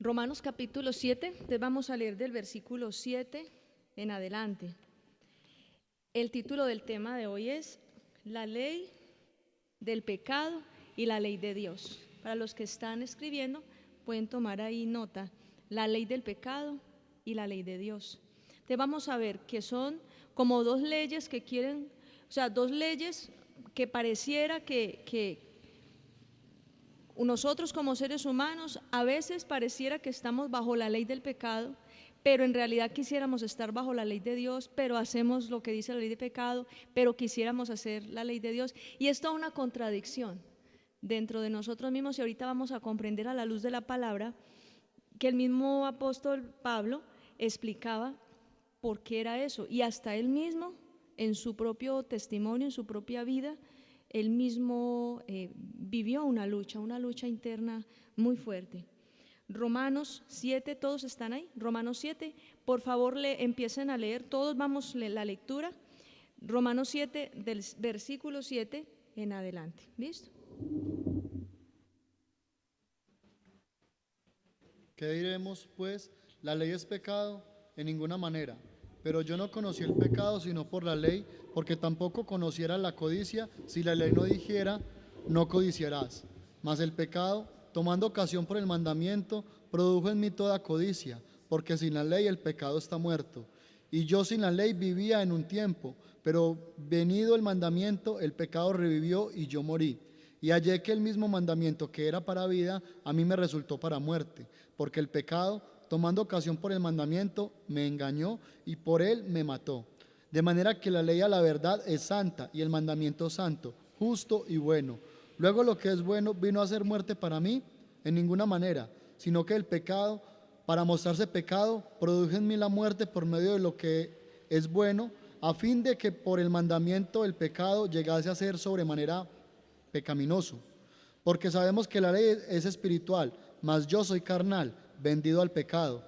Romanos capítulo 7, entonces vamos a leer del versículo 7 en adelante. El título del tema de hoy es La ley del pecado y la ley de Dios. Para los que están escribiendo, pueden tomar ahí nota, la ley del pecado y la ley de Dios. Entonces vamos a ver que son como dos leyes que quieren, o sea, dos leyes que pareciera que nosotros como seres humanos a veces pareciera que estamos bajo la ley del pecado, pero en realidad quisiéramos estar bajo la ley de Dios, pero hacemos lo que dice la ley de pecado, pero quisiéramos hacer la ley de Dios. Y es toda una contradicción dentro de nosotros mismos, y ahorita vamos a comprender a la luz de la palabra que el mismo apóstol Pablo explicaba por qué era eso, y hasta él mismo en su propio testimonio, en su propia vida, él mismo vivió una lucha interna muy fuerte. Romanos 7, ¿todos están ahí? Romanos 7, por favor empiecen a leer, todos vamos la lectura. Romanos 7, del versículo 7 en adelante, ¿listo? ¿Qué diremos, pues? ¿La ley es pecado? En ninguna manera. Pero yo no conocí el pecado sino por la ley, porque tampoco conociera la codicia si la ley no dijera, no codiciarás. Mas el pecado, tomando ocasión por el mandamiento, produjo en mí toda codicia, porque sin la ley el pecado está muerto. Y yo sin la ley vivía en un tiempo, pero venido el mandamiento, el pecado revivió y yo morí. Y hallé que el mismo mandamiento que era para vida, a mí me resultó para muerte, porque el pecado, tomando ocasión por el mandamiento, me engañó y por él me mató. De manera que la ley a la verdad es santa y el mandamiento santo, justo y bueno. Luego lo que es bueno vino a ser muerte para mí, en ninguna manera, sino que el pecado, para mostrarse pecado, produjo en mí la muerte por medio de lo que es bueno, a fin de que por el mandamiento el pecado llegase a ser sobremanera pecaminoso. Porque sabemos que la ley es espiritual, mas yo soy carnal, vendido al pecado.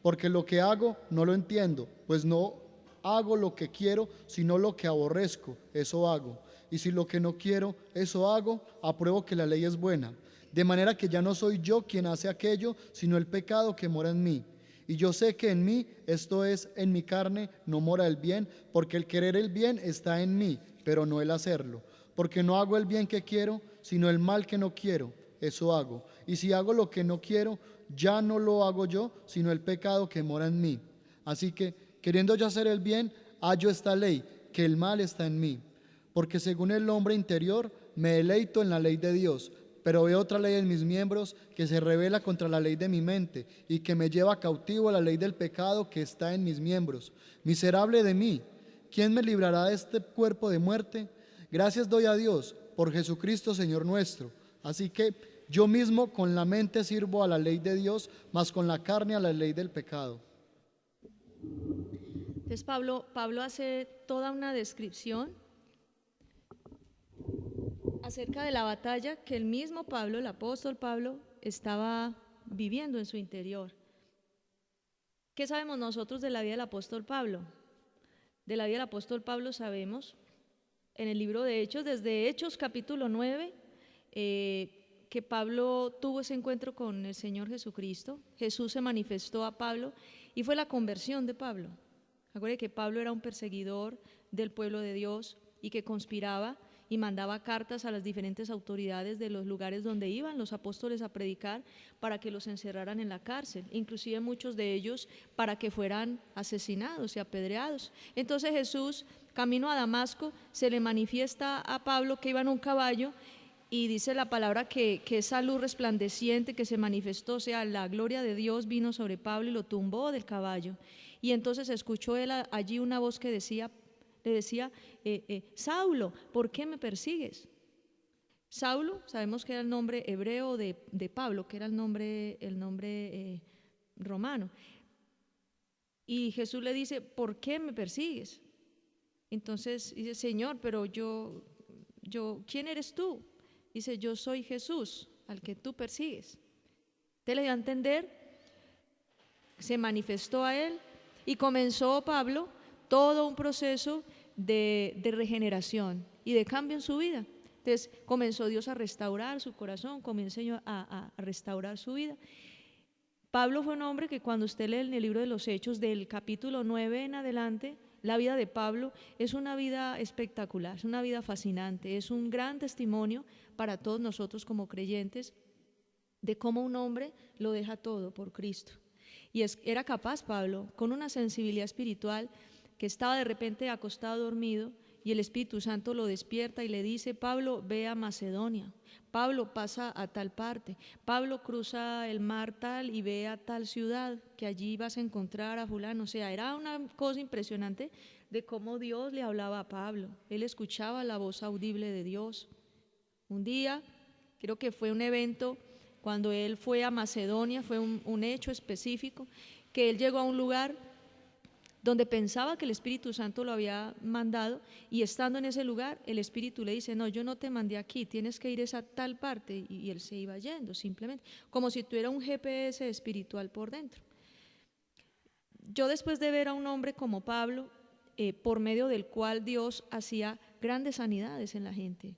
Porque lo que hago no lo entiendo, pues no hago lo que quiero, sino lo que aborrezco, eso hago. Y si lo que no quiero, eso hago, apruebo que la ley es buena. De manera que ya no soy yo quien hace aquello, sino el pecado que mora en mí. Y yo sé que en mí, esto es, en mi carne, no mora el bien, porque el querer el bien está en mí, pero no el hacerlo. Porque no hago el bien que quiero, sino el mal que no quiero, eso hago. Y si hago lo que no quiero, ya no lo hago yo, sino el pecado que mora en mí. Así que, queriendo yo hacer el bien, hallo esta ley, que el mal está en mí. Porque según el hombre interior, me deleito en la ley de Dios, pero veo otra ley en mis miembros que se rebela contra la ley de mi mente y que me lleva cautivo a la ley del pecado que está en mis miembros. Miserable de mí, ¿quién me librará de este cuerpo de muerte? Gracias doy a Dios por Jesucristo Señor nuestro. Así que yo mismo con la mente sirvo a la ley de Dios, mas con la carne a la ley del pecado. Entonces Pablo hace toda una descripción acerca de la batalla que el mismo Pablo, el apóstol Pablo, estaba viviendo en su interior. ¿Qué sabemos nosotros de la vida del apóstol Pablo? De la vida del apóstol Pablo sabemos en el libro de Hechos, desde Hechos capítulo 9, que Pablo tuvo ese encuentro con el Señor Jesucristo. Jesús se manifestó a Pablo y fue la conversión de Pablo. Acuérdense que Pablo era un perseguidor del pueblo de Dios y que conspiraba y mandaba cartas a las diferentes autoridades de los lugares donde iban los apóstoles a predicar para que los encerraran en la cárcel, inclusive muchos de ellos para que fueran asesinados y apedreados. Entonces Jesús, camino a Damasco, se le manifiesta a Pablo que iba en un caballo y dice la palabra que esa luz resplandeciente que se manifestó, o sea, la gloria de Dios vino sobre Pablo y lo tumbó del caballo. Y entonces escuchó él allí una voz que le decía, Saulo, ¿por qué me persigues? Saulo, sabemos que era el nombre hebreo de Pablo, que era el nombre romano. Y Jesús le dice, ¿por qué me persigues? Entonces dice, Señor, pero yo, ¿quién eres tú? Dice, yo soy Jesús, al que tú persigues. Te le dio a entender, se manifestó a él y comenzó Pablo todo un proceso de regeneración y de cambio en su vida. Entonces comenzó Dios a restaurar su corazón, comenzó a restaurar su vida. Pablo fue un hombre que cuando usted lee en el libro de los Hechos, del capítulo 9 en adelante, la vida de Pablo es una vida espectacular, es una vida fascinante, es un gran testimonio para todos nosotros como creyentes de cómo un hombre lo deja todo por Cristo. Y era capaz Pablo, con una sensibilidad espiritual, que estaba de repente acostado dormido y el Espíritu Santo lo despierta y le dice: Pablo, ve a Macedonia, Pablo, pasa a tal parte, Pablo, cruza el mar tal y ve a tal ciudad, que allí vas a encontrar a fulano. O sea, era una cosa impresionante de cómo Dios le hablaba a Pablo. Él escuchaba la voz audible de Dios. Un día, creo que fue un evento, cuando él fue a Macedonia, fue un hecho específico, que él llegó a un lugar donde pensaba que el Espíritu Santo lo había mandado, y estando en ese lugar, el Espíritu le dice: no, yo no te mandé aquí, tienes que ir a esa tal parte, y él se iba yendo simplemente, como si tuviera un GPS espiritual por dentro. Yo, después de ver a un hombre como Pablo, por medio del cual Dios hacía grandes sanidades en la gente,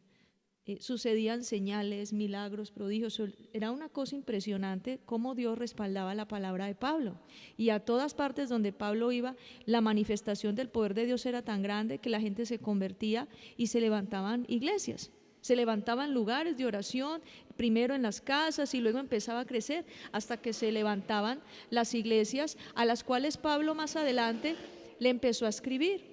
sucedían señales, milagros, prodigios, era una cosa impresionante cómo Dios respaldaba la palabra de Pablo, y a todas partes donde Pablo iba, la manifestación del poder de Dios era tan grande que la gente se convertía y se levantaban iglesias, se levantaban lugares de oración, primero en las casas y luego empezaba a crecer hasta que se levantaban las iglesias, a las cuales Pablo más adelante le empezó a escribir.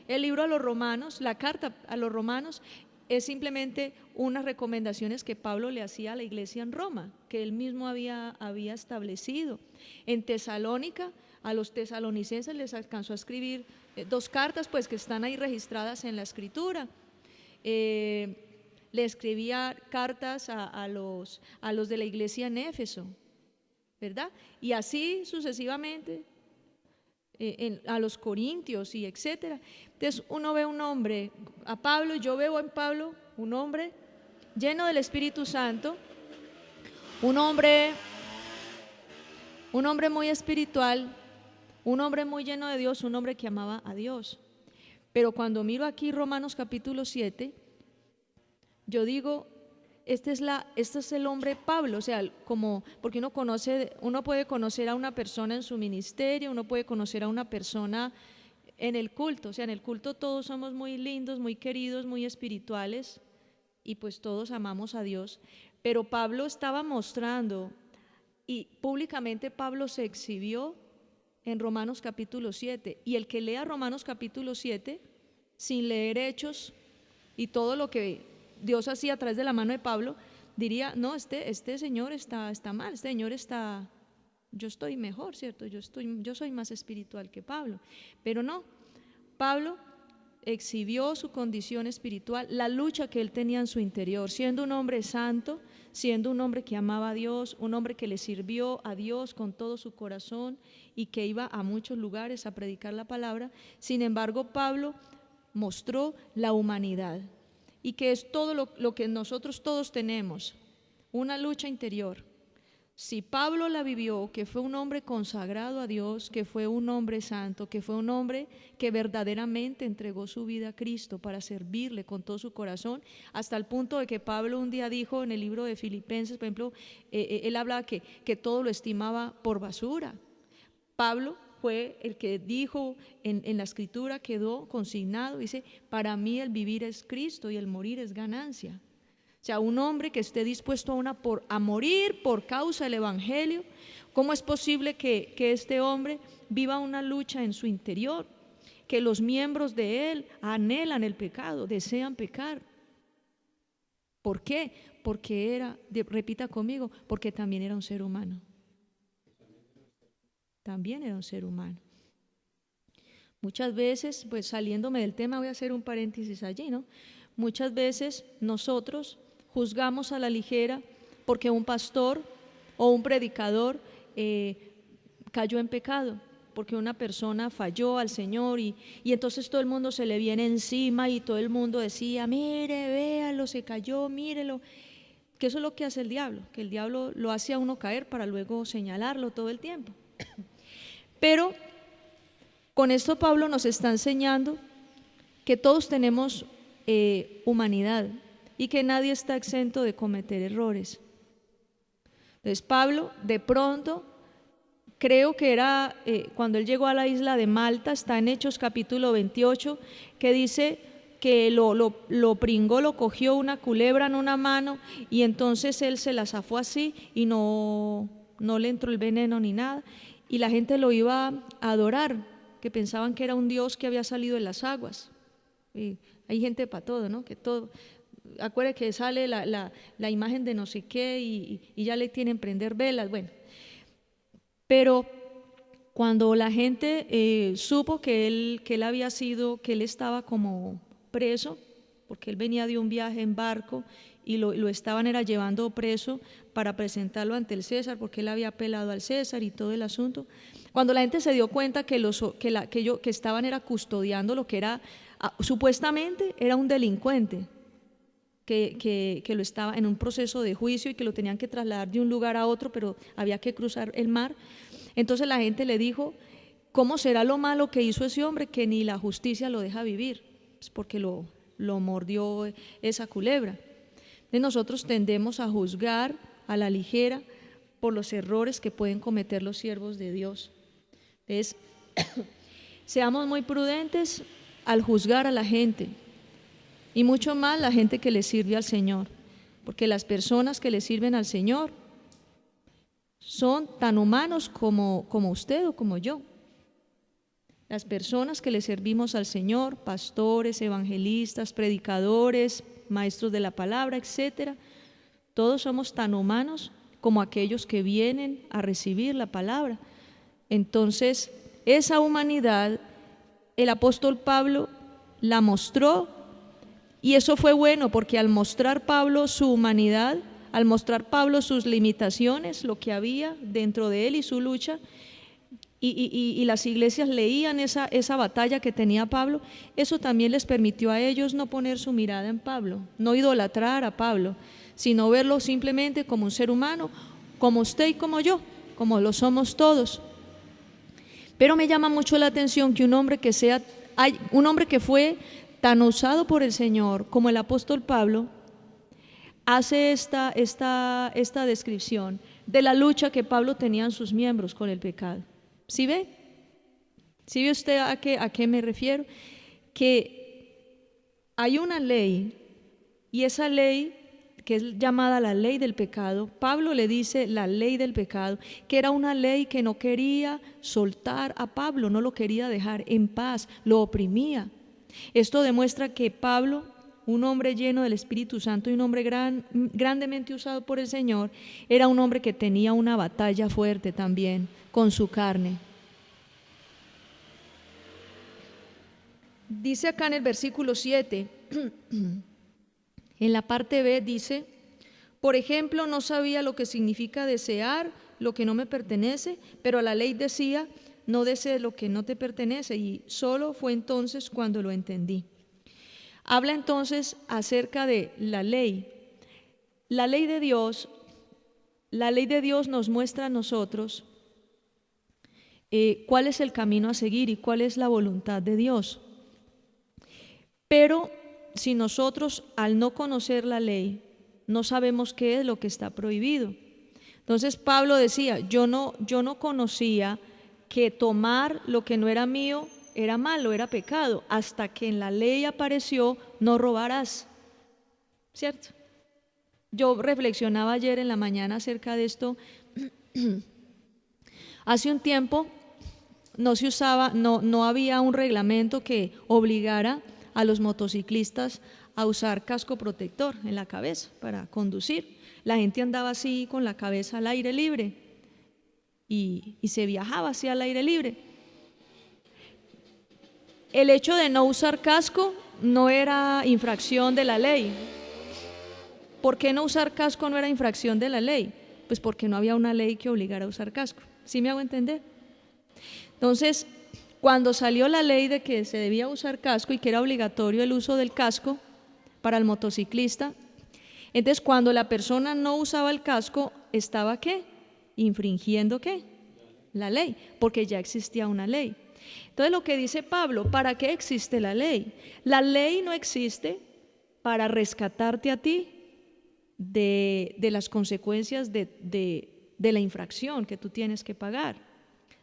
El libro a los Romanos, la carta a los Romanos, es simplemente unas recomendaciones que Pablo le hacía a la iglesia en Roma, que él mismo había establecido. En Tesalónica, a los tesalonicenses les alcanzó a escribir 2 cartas, pues, que están ahí registradas en la Escritura. Le escribía cartas a los de la iglesia en Éfeso, ¿verdad? Y así sucesivamente, a los corintios y etcétera. Entonces uno ve un hombre, a Pablo, yo veo en Pablo un hombre lleno del Espíritu Santo, un hombre muy espiritual, un hombre muy lleno de Dios, un hombre que amaba a Dios. Pero cuando miro aquí Romanos capítulo 7, yo digo: este es el hombre Pablo. O sea, como, porque uno puede conocer a una persona en su ministerio, uno puede conocer a una persona en el culto. O sea, en el culto todos somos muy lindos, muy queridos, muy espirituales, y pues todos amamos a Dios. Pero Pablo estaba mostrando, y públicamente Pablo se exhibió en Romanos capítulo 7, y el que lea Romanos capítulo 7 sin leer Hechos y todo lo que Dios hacía a través de la mano de Pablo, diría: no, este señor está mal, este señor está, yo estoy mejor, ¿cierto? Yo soy más espiritual que Pablo. Pero no, Pablo exhibió su condición espiritual, la lucha que él tenía en su interior, siendo un hombre santo, siendo un hombre que amaba a Dios, un hombre que le sirvió a Dios con todo su corazón y que iba a muchos lugares a predicar la palabra. Sin embargo, Pablo mostró la humanidad, y que es todo lo que nosotros todos tenemos, una lucha interior. Si Pablo la vivió, que fue un hombre consagrado a Dios, que fue un hombre santo, que fue un hombre que verdaderamente entregó su vida a Cristo para servirle con todo su corazón, hasta el punto de que Pablo un día dijo en el libro de Filipenses, por ejemplo, él hablaba que todo lo estimaba por basura. Pablo fue el que dijo en la Escritura, quedó consignado, dice: para mí el vivir es Cristo y el morir es ganancia. O sea, un hombre que esté dispuesto a morir por causa del Evangelio. ¿Cómo es posible que este hombre viva una lucha en su interior? Que los miembros de él anhelan el pecado, desean pecar. ¿Por qué? Porque repita conmigo, porque también era un ser humano. También era un ser humano. Muchas veces, pues saliéndome del tema, voy a hacer un paréntesis allí, ¿no? Muchas veces nosotros juzgamos a la ligera porque un pastor o un predicador cayó en pecado, porque una persona falló al Señor, y entonces todo el mundo se le viene encima y todo el mundo decía: mire, véalo, se cayó, mírelo. Que eso es lo que hace el diablo, que el diablo lo hace a uno caer para luego señalarlo todo el tiempo. Pero con esto Pablo nos está enseñando que todos tenemos humanidad y que nadie está exento de cometer errores. Entonces Pablo de pronto creo que era cuando él llegó a la isla de Malta, está en Hechos capítulo 28, que dice que lo pringó, lo cogió una culebra en una mano y entonces él se la zafó así y no le entró el veneno ni nada. Y la gente lo iba a adorar, que pensaban que era un Dios que había salido de las aguas. Y hay gente para todo, ¿no? Que todo, acuérdate que sale la imagen de no sé qué y ya le tienen prender velas, bueno. Pero cuando la gente supo que él había sido, que él estaba como preso, porque él venía de un viaje en barco y lo estaban llevando preso para presentarlo ante el César, porque él había apelado al César y todo el asunto. Cuando la gente se dio cuenta que estaban custodiando lo que era, supuestamente era un delincuente, que lo estaba en un proceso de juicio y que lo tenían que trasladar de un lugar a otro, pero había que cruzar el mar. Entonces la gente le dijo, ¿cómo será lo malo que hizo ese hombre que ni la justicia lo deja vivir? Pues porque lo mordió esa culebra. Entonces nosotros tendemos a juzgar a la ligera por los errores que pueden cometer los siervos de Dios. Entonces, seamos muy prudentes al juzgar a la gente, y mucho más la gente que le sirve al Señor, porque las personas que le sirven al Señor son tan humanos como usted o como yo. Las personas que le servimos al Señor, pastores, evangelistas, predicadores, maestros de la palabra, etcétera, todos somos tan humanos como aquellos que vienen a recibir la palabra. Entonces, esa humanidad el apóstol Pablo la mostró, y eso fue bueno porque al mostrar Pablo su humanidad, al mostrar Pablo sus limitaciones, lo que había dentro de él y su lucha, y las iglesias leían esa batalla que tenía Pablo, eso también les permitió a ellos no poner su mirada en Pablo, no idolatrar a Pablo, sino verlo simplemente como un ser humano, como usted y como yo, como lo somos todos. Pero me llama mucho la atención que un hombre que fue tan usado por el Señor como el apóstol Pablo, hace esta descripción de la lucha que Pablo tenía en sus miembros con el pecado. ¿Sí ve? ¿Sí ve usted a qué me refiero? Que hay una ley, y esa ley, que es llamada la ley del pecado, Pablo le dice la ley del pecado, que era una ley que no quería soltar a Pablo, no lo quería dejar en paz, lo oprimía. Esto demuestra que Pablo, un hombre lleno del Espíritu Santo y un hombre grandemente usado por el Señor, era un hombre que tenía una batalla fuerte también con su carne. Dice acá en el versículo 7, en la parte B dice, por ejemplo, no sabía lo que significa desear lo que no me pertenece, pero la ley decía, no desees lo que no te pertenece, y solo fue entonces cuando lo entendí. Habla entonces acerca de la ley. La ley de Dios nos muestra a nosotros cuál es el camino a seguir y cuál es la voluntad de Dios. Pero si nosotros, al no conocer la ley, no sabemos qué es lo que está prohibido. Entonces Pablo decía, yo no conocía que tomar lo que no era mío era malo, era pecado, hasta que en la ley apareció, no robarás. ¿Cierto? Yo reflexionaba ayer en la mañana acerca de esto. Hace un tiempo no había un reglamento que obligara a los motociclistas a usar casco protector en la cabeza para conducir. La gente andaba así con la cabeza al aire libre y se viajaba así al aire libre. El hecho de no usar casco no era infracción de la ley. ¿Por qué no usar casco no era infracción de la ley? Pues porque no había una ley que obligara a usar casco. ¿Sí me hago entender? Entonces, cuando salió la ley de que se debía usar casco y que era obligatorio el uso del casco para el motociclista, entonces cuando la persona no usaba el casco, ¿estaba qué? Infringiendo ¿qué? La ley, porque ya existía una ley. Entonces lo que dice Pablo, ¿para qué existe la ley? La ley no existe para rescatarte a ti de las consecuencias de la infracción que tú tienes que pagar.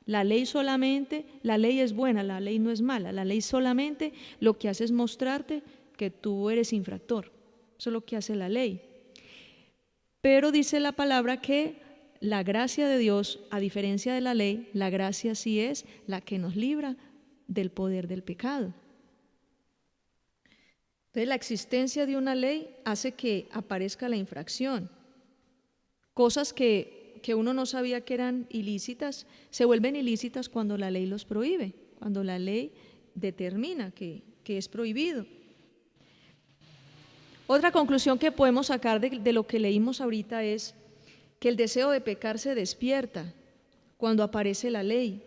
La ley solamente, la ley es buena, la ley no es mala. La ley solamente lo que hace es mostrarte que tú eres infractor. Eso es lo que hace la ley. Pero dice la palabra que la gracia de Dios, a diferencia de la ley, la gracia sí es la que nos libra del poder del pecado. Entonces, la existencia de una ley hace que aparezca la infracción. Cosas que uno no sabía que eran ilícitas, se vuelven ilícitas cuando la ley los prohíbe, cuando la ley determina que es prohibido. Otra conclusión que podemos sacar de lo que leímos ahorita es que el deseo de pecar se despierta cuando aparece la ley,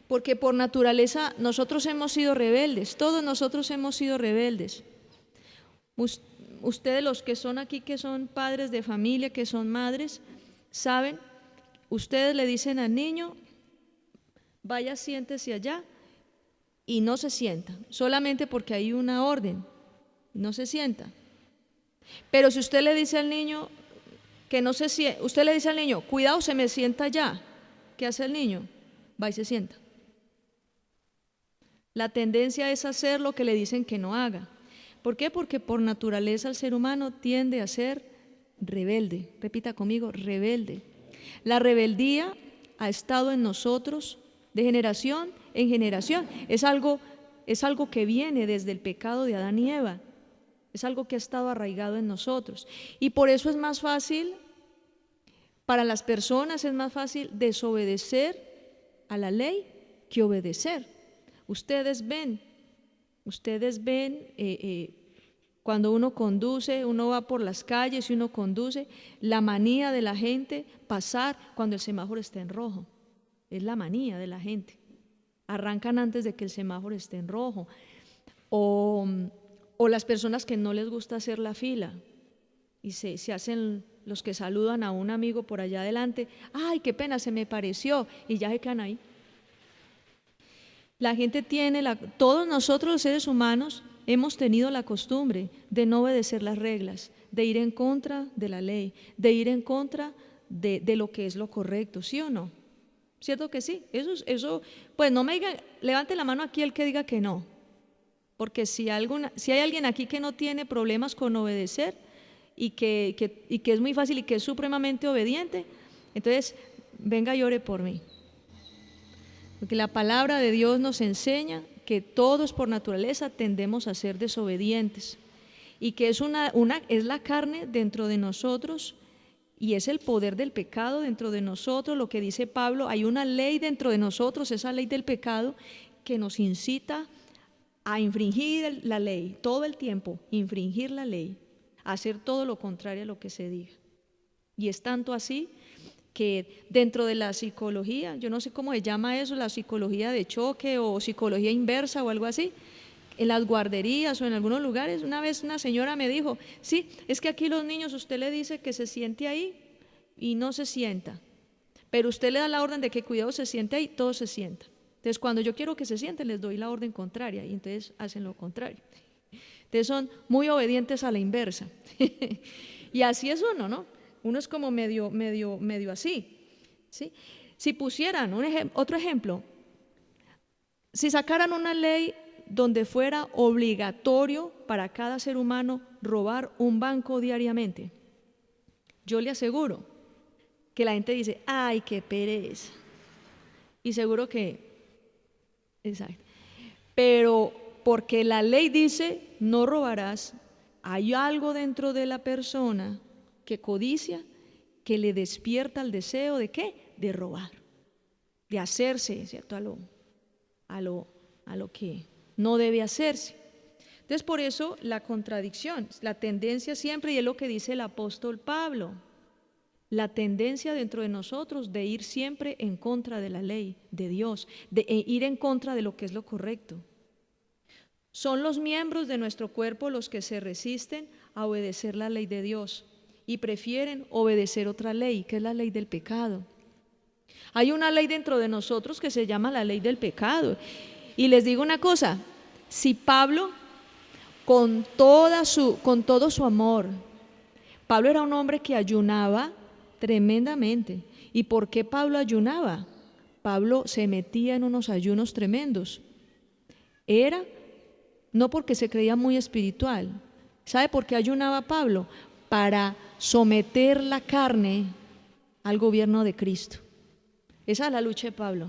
porque por naturaleza nosotros hemos sido rebeldes, todos nosotros hemos sido rebeldes. Ustedes, los que son aquí, que son padres de familia, que son madres, saben, ustedes le dicen al niño, vaya, siéntese allá, y no se sienta, solamente porque hay una orden, no se sienta. Pero si usted le dice al niño que no se sienta, usted le dice al niño, cuidado, se me sienta allá, ¿qué hace el niño? Va y se sienta. La tendencia es hacer lo que le dicen que no haga. ¿Por qué? Porque por naturaleza el ser humano tiende a ser rebelde. Repita conmigo, rebelde. La rebeldía ha estado en nosotros de generación en generación. Es algo que viene desde el pecado de Adán y Eva. Es algo que ha estado arraigado en nosotros. Y por eso es más fácil, para las personas es más fácil desobedecer a la ley que obedecer. Ustedes ven cuando uno conduce, uno va por las calles y uno conduce, la manía de la gente pasar cuando el semáforo está en rojo. Es la manía de la gente. Arrancan antes de que el semáforo esté en rojo. O las personas que no les gusta hacer la fila y se hacen los que saludan a un amigo por allá adelante. ¡Ay, qué pena, se me pareció! Y ya se quedan ahí. La gente todos nosotros los seres humanos hemos tenido la costumbre de no obedecer las reglas, de ir en contra de la ley, de ir en contra de lo que es lo correcto, ¿sí o no? ¿Cierto que sí? Eso, pues no me diga, levante la mano aquí el que diga que no, porque si hay alguien aquí que no tiene problemas con obedecer y que es muy fácil y que es supremamente obediente, entonces venga y ore por mí. Porque la palabra de Dios nos enseña que todos por naturaleza tendemos a ser desobedientes y que es la carne dentro de nosotros y es el poder del pecado dentro de nosotros. Lo que dice Pablo, hay una ley dentro de nosotros, esa ley del pecado que nos incita a infringir la ley, todo el tiempo, infringir la ley, a hacer todo lo contrario a lo que se diga. Y es tanto así que dentro de la psicología, yo no sé cómo se llama eso, la psicología de choque o psicología inversa o algo así, en las guarderías o en algunos lugares, una vez una señora me dijo, sí, es que aquí los niños usted le dice que se siente ahí y no se sienta, pero usted le da la orden de que cuidado se siente ahí, todos se sientan. Entonces cuando yo quiero que se sienten les doy la orden contraria y entonces hacen lo contrario. Entonces son muy obedientes a la inversa. Y así es uno, ¿no? Uno es como medio así, ¿sí? Si pusieran otro ejemplo, si sacaran una ley donde fuera obligatorio para cada ser humano robar un banco diariamente, yo le aseguro que la gente dice, ¡ay, qué pereza! Y seguro que, exacto, pero porque la ley dice, no robarás, hay algo dentro de la persona que codicia, que le despierta el deseo de ¿qué? De robar, de hacerse, ¿cierto? A lo que no debe hacerse. Entonces por eso la contradicción, la tendencia siempre, y es lo que dice el apóstol Pablo, la tendencia dentro de nosotros de ir siempre en contra de la ley de Dios, de ir en contra de lo que es lo correcto. Son los miembros de nuestro cuerpo los que se resisten a obedecer la ley de Dios y prefieren obedecer otra ley, que es la ley del pecado. Hay una ley dentro de nosotros que se llama la ley del pecado. Y les digo una cosa, si Pablo, con todo su amor, Pablo era un hombre que ayunaba tremendamente. ¿Y por qué Pablo ayunaba? Pablo se metía en unos ayunos tremendos. Era no porque se creía muy espiritual. ¿Sabe por qué ayunaba Pablo? Para someter la carne al gobierno de Cristo. Esa es la lucha de Pablo.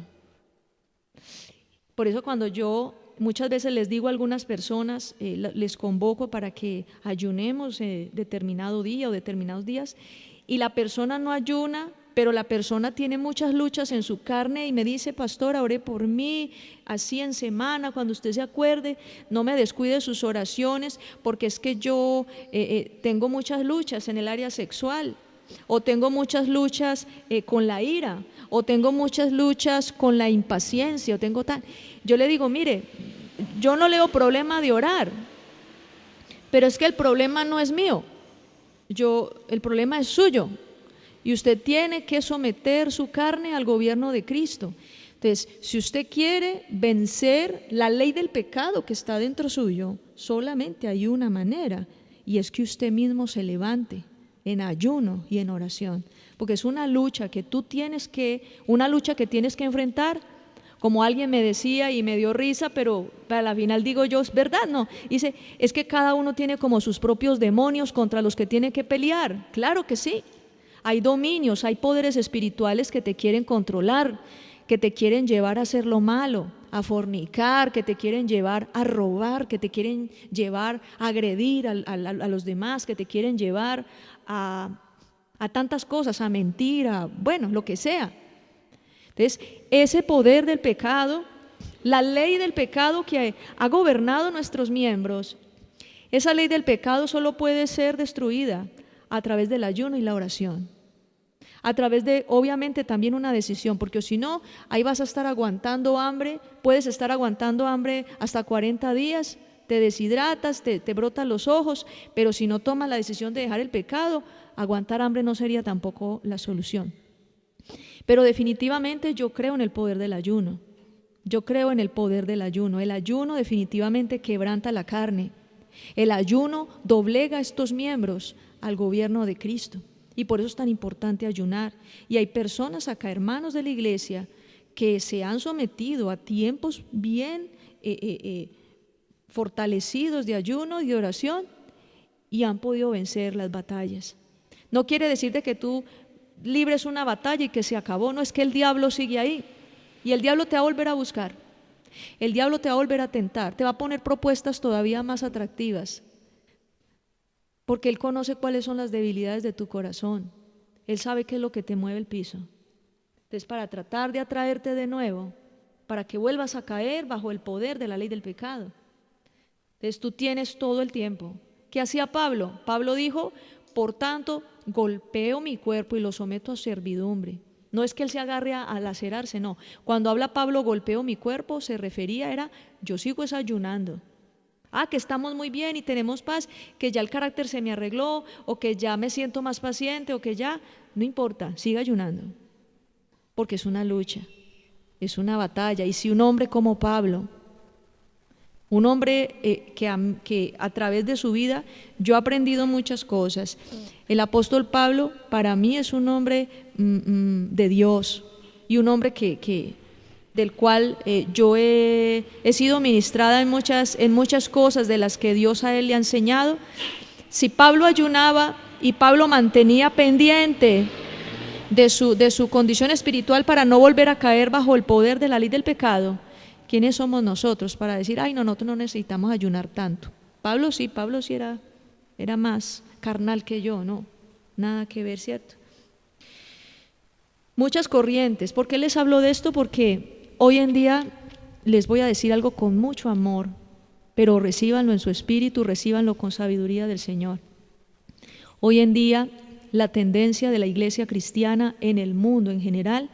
Por eso cuando yo muchas veces les digo a algunas personas, les convoco para que ayunemos determinado día o determinados días, y la persona no ayuna, pero la persona tiene muchas luchas en su carne y me dice: pastora, ore por mí, así en semana, cuando usted se acuerde, no me descuide sus oraciones, porque es que yo tengo muchas luchas en el área sexual, o tengo muchas luchas con la ira, o tengo muchas luchas con la impaciencia, o tengo tal. Yo le digo: mire, yo no le veo problema de orar, pero es que el problema no es mío, el problema es suyo, y usted tiene que someter su carne al gobierno de Cristo. Entonces, si usted quiere vencer la ley del pecado que está dentro suyo, solamente hay una manera, y es que usted mismo se levante en ayuno y en oración, porque es una lucha que tienes que enfrentar. Como alguien me decía y me dio risa, pero a la final digo yo, es verdad, ¿no? Dice, es que cada uno tiene como sus propios demonios contra los que tiene que pelear. Claro que sí, hay dominios, hay poderes espirituales que te quieren controlar, que te quieren llevar a hacer lo malo, a fornicar, que te quieren llevar a robar, que te quieren llevar a agredir a los demás, que te quieren llevar a tantas cosas, a mentir, bueno, lo que sea. Entonces, ese poder del pecado, la ley del pecado que ha gobernado nuestros miembros, esa ley del pecado solo puede ser destruida a través del ayuno y la oración, a través de, obviamente, también una decisión, porque si no, ahí vas a estar aguantando hambre, puedes estar aguantando hambre hasta 40 días, te deshidratas, te brotan los ojos, pero si no tomas la decisión de dejar el pecado, aguantar hambre no sería tampoco la solución. Pero definitivamente yo creo en el poder del ayuno. Yo creo en el poder del ayuno. El ayuno definitivamente quebranta la carne. El ayuno doblega estos miembros al gobierno de Cristo. Y por eso es tan importante ayunar. Y hay personas acá, hermanos de la iglesia, que se han sometido a tiempos bien fortalecidos de ayuno y de oración y han podido vencer las batallas. No quiere decir de que tú libres una batalla y que se acabó, no, es que el diablo sigue ahí y el diablo te va a volver a buscar, el diablo te va a volver a tentar, te va a poner propuestas todavía más atractivas, porque él conoce cuáles son las debilidades de tu corazón, él sabe qué es lo que te mueve el piso. Entonces, para tratar de atraerte de nuevo, para que vuelvas a caer bajo el poder de la ley del pecado, entonces tú tienes todo el tiempo. ¿Qué hacía Pablo? Pablo dijo: por tanto, golpeo mi cuerpo y lo someto a servidumbre. No es que él se agarre a lacerarse, no. Cuando habla Pablo, golpeo mi cuerpo, se refería, yo sigo desayunando. Que estamos muy bien y tenemos paz, que ya el carácter se me arregló, o que ya me siento más paciente, o que ya, no importa, siga ayunando. Porque es una lucha, es una batalla. Y si un hombre como Pablo, un hombre que a través de su vida yo he aprendido muchas cosas. El apóstol Pablo para mí es un hombre de Dios y un hombre del cual yo he sido ministrada en muchas cosas de las que Dios a él le ha enseñado. Si Pablo ayunaba y Pablo mantenía pendiente de su condición espiritual para no volver a caer bajo el poder de la ley del pecado, ¿quiénes somos nosotros para decir, no, nosotros no necesitamos ayunar tanto? Pablo sí era más carnal que yo, no, nada que ver, ¿cierto? Muchas corrientes. ¿Por qué les hablo de esto? Porque hoy en día les voy a decir algo con mucho amor, pero recíbanlo en su espíritu, recíbanlo con sabiduría del Señor. Hoy en día la tendencia de la iglesia cristiana en el mundo en general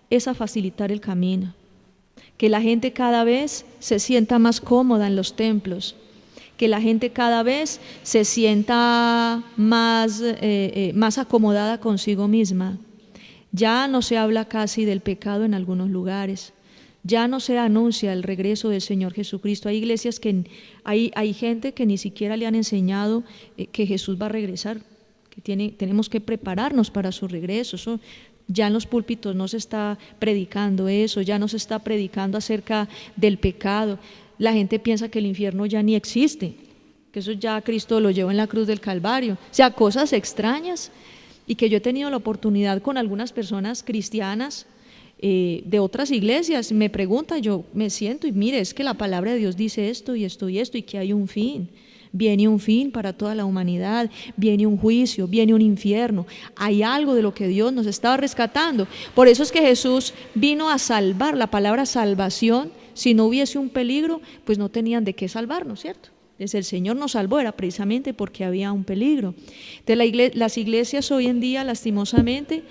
es a facilitar el camino, que la gente cada vez se sienta más cómoda en los templos, que la gente cada vez se sienta más acomodada consigo misma. Ya no se habla casi del pecado en algunos lugares, ya no se anuncia el regreso del Señor Jesucristo. Hay iglesias hay gente que ni siquiera le han enseñado que Jesús va a regresar, que tenemos que prepararnos para su regreso. Eso Ya en los púlpitos no se está predicando eso, ya no se está predicando acerca del pecado. La gente piensa que el infierno ya ni existe, que eso ya Cristo lo llevó en la cruz del Calvario. O sea, cosas extrañas, y que yo he tenido la oportunidad con algunas personas cristianas de otras iglesias, me preguntan, yo me siento y mire, es que la palabra de Dios dice esto y esto y esto, y que hay un fin. Viene un fin para toda la humanidad, viene un juicio, viene un infierno. Hay algo de lo que Dios nos estaba rescatando. Por eso es que Jesús vino a salvar. La palabra salvación, si no hubiese un peligro, pues no tenían de qué salvarnos, ¿cierto? Desde el Señor nos salvó, era precisamente porque había un peligro. Entonces las iglesias hoy en día, lastimosamente,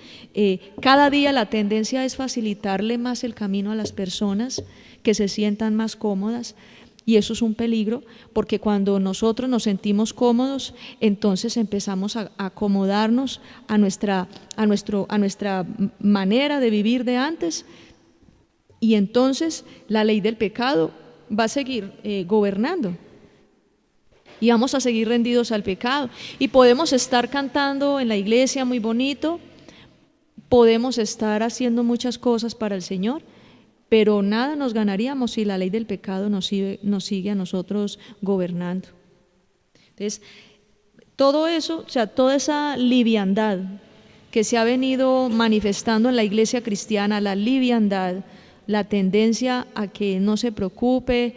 cada día la tendencia es facilitarle más el camino a las personas, que se sientan más cómodas. Y eso es un peligro, porque cuando nosotros nos sentimos cómodos, entonces empezamos a acomodarnos a nuestra manera de vivir de antes, y entonces la ley del pecado va a seguir gobernando, y vamos a seguir rendidos al pecado. Y podemos estar cantando en la iglesia muy bonito, podemos estar haciendo muchas cosas para el Señor, pero nada nos ganaríamos si la ley del pecado nos sigue a nosotros gobernando. Entonces, todo eso, o sea, toda esa liviandad que se ha venido manifestando en la iglesia cristiana, la liviandad, la tendencia a que no se preocupe,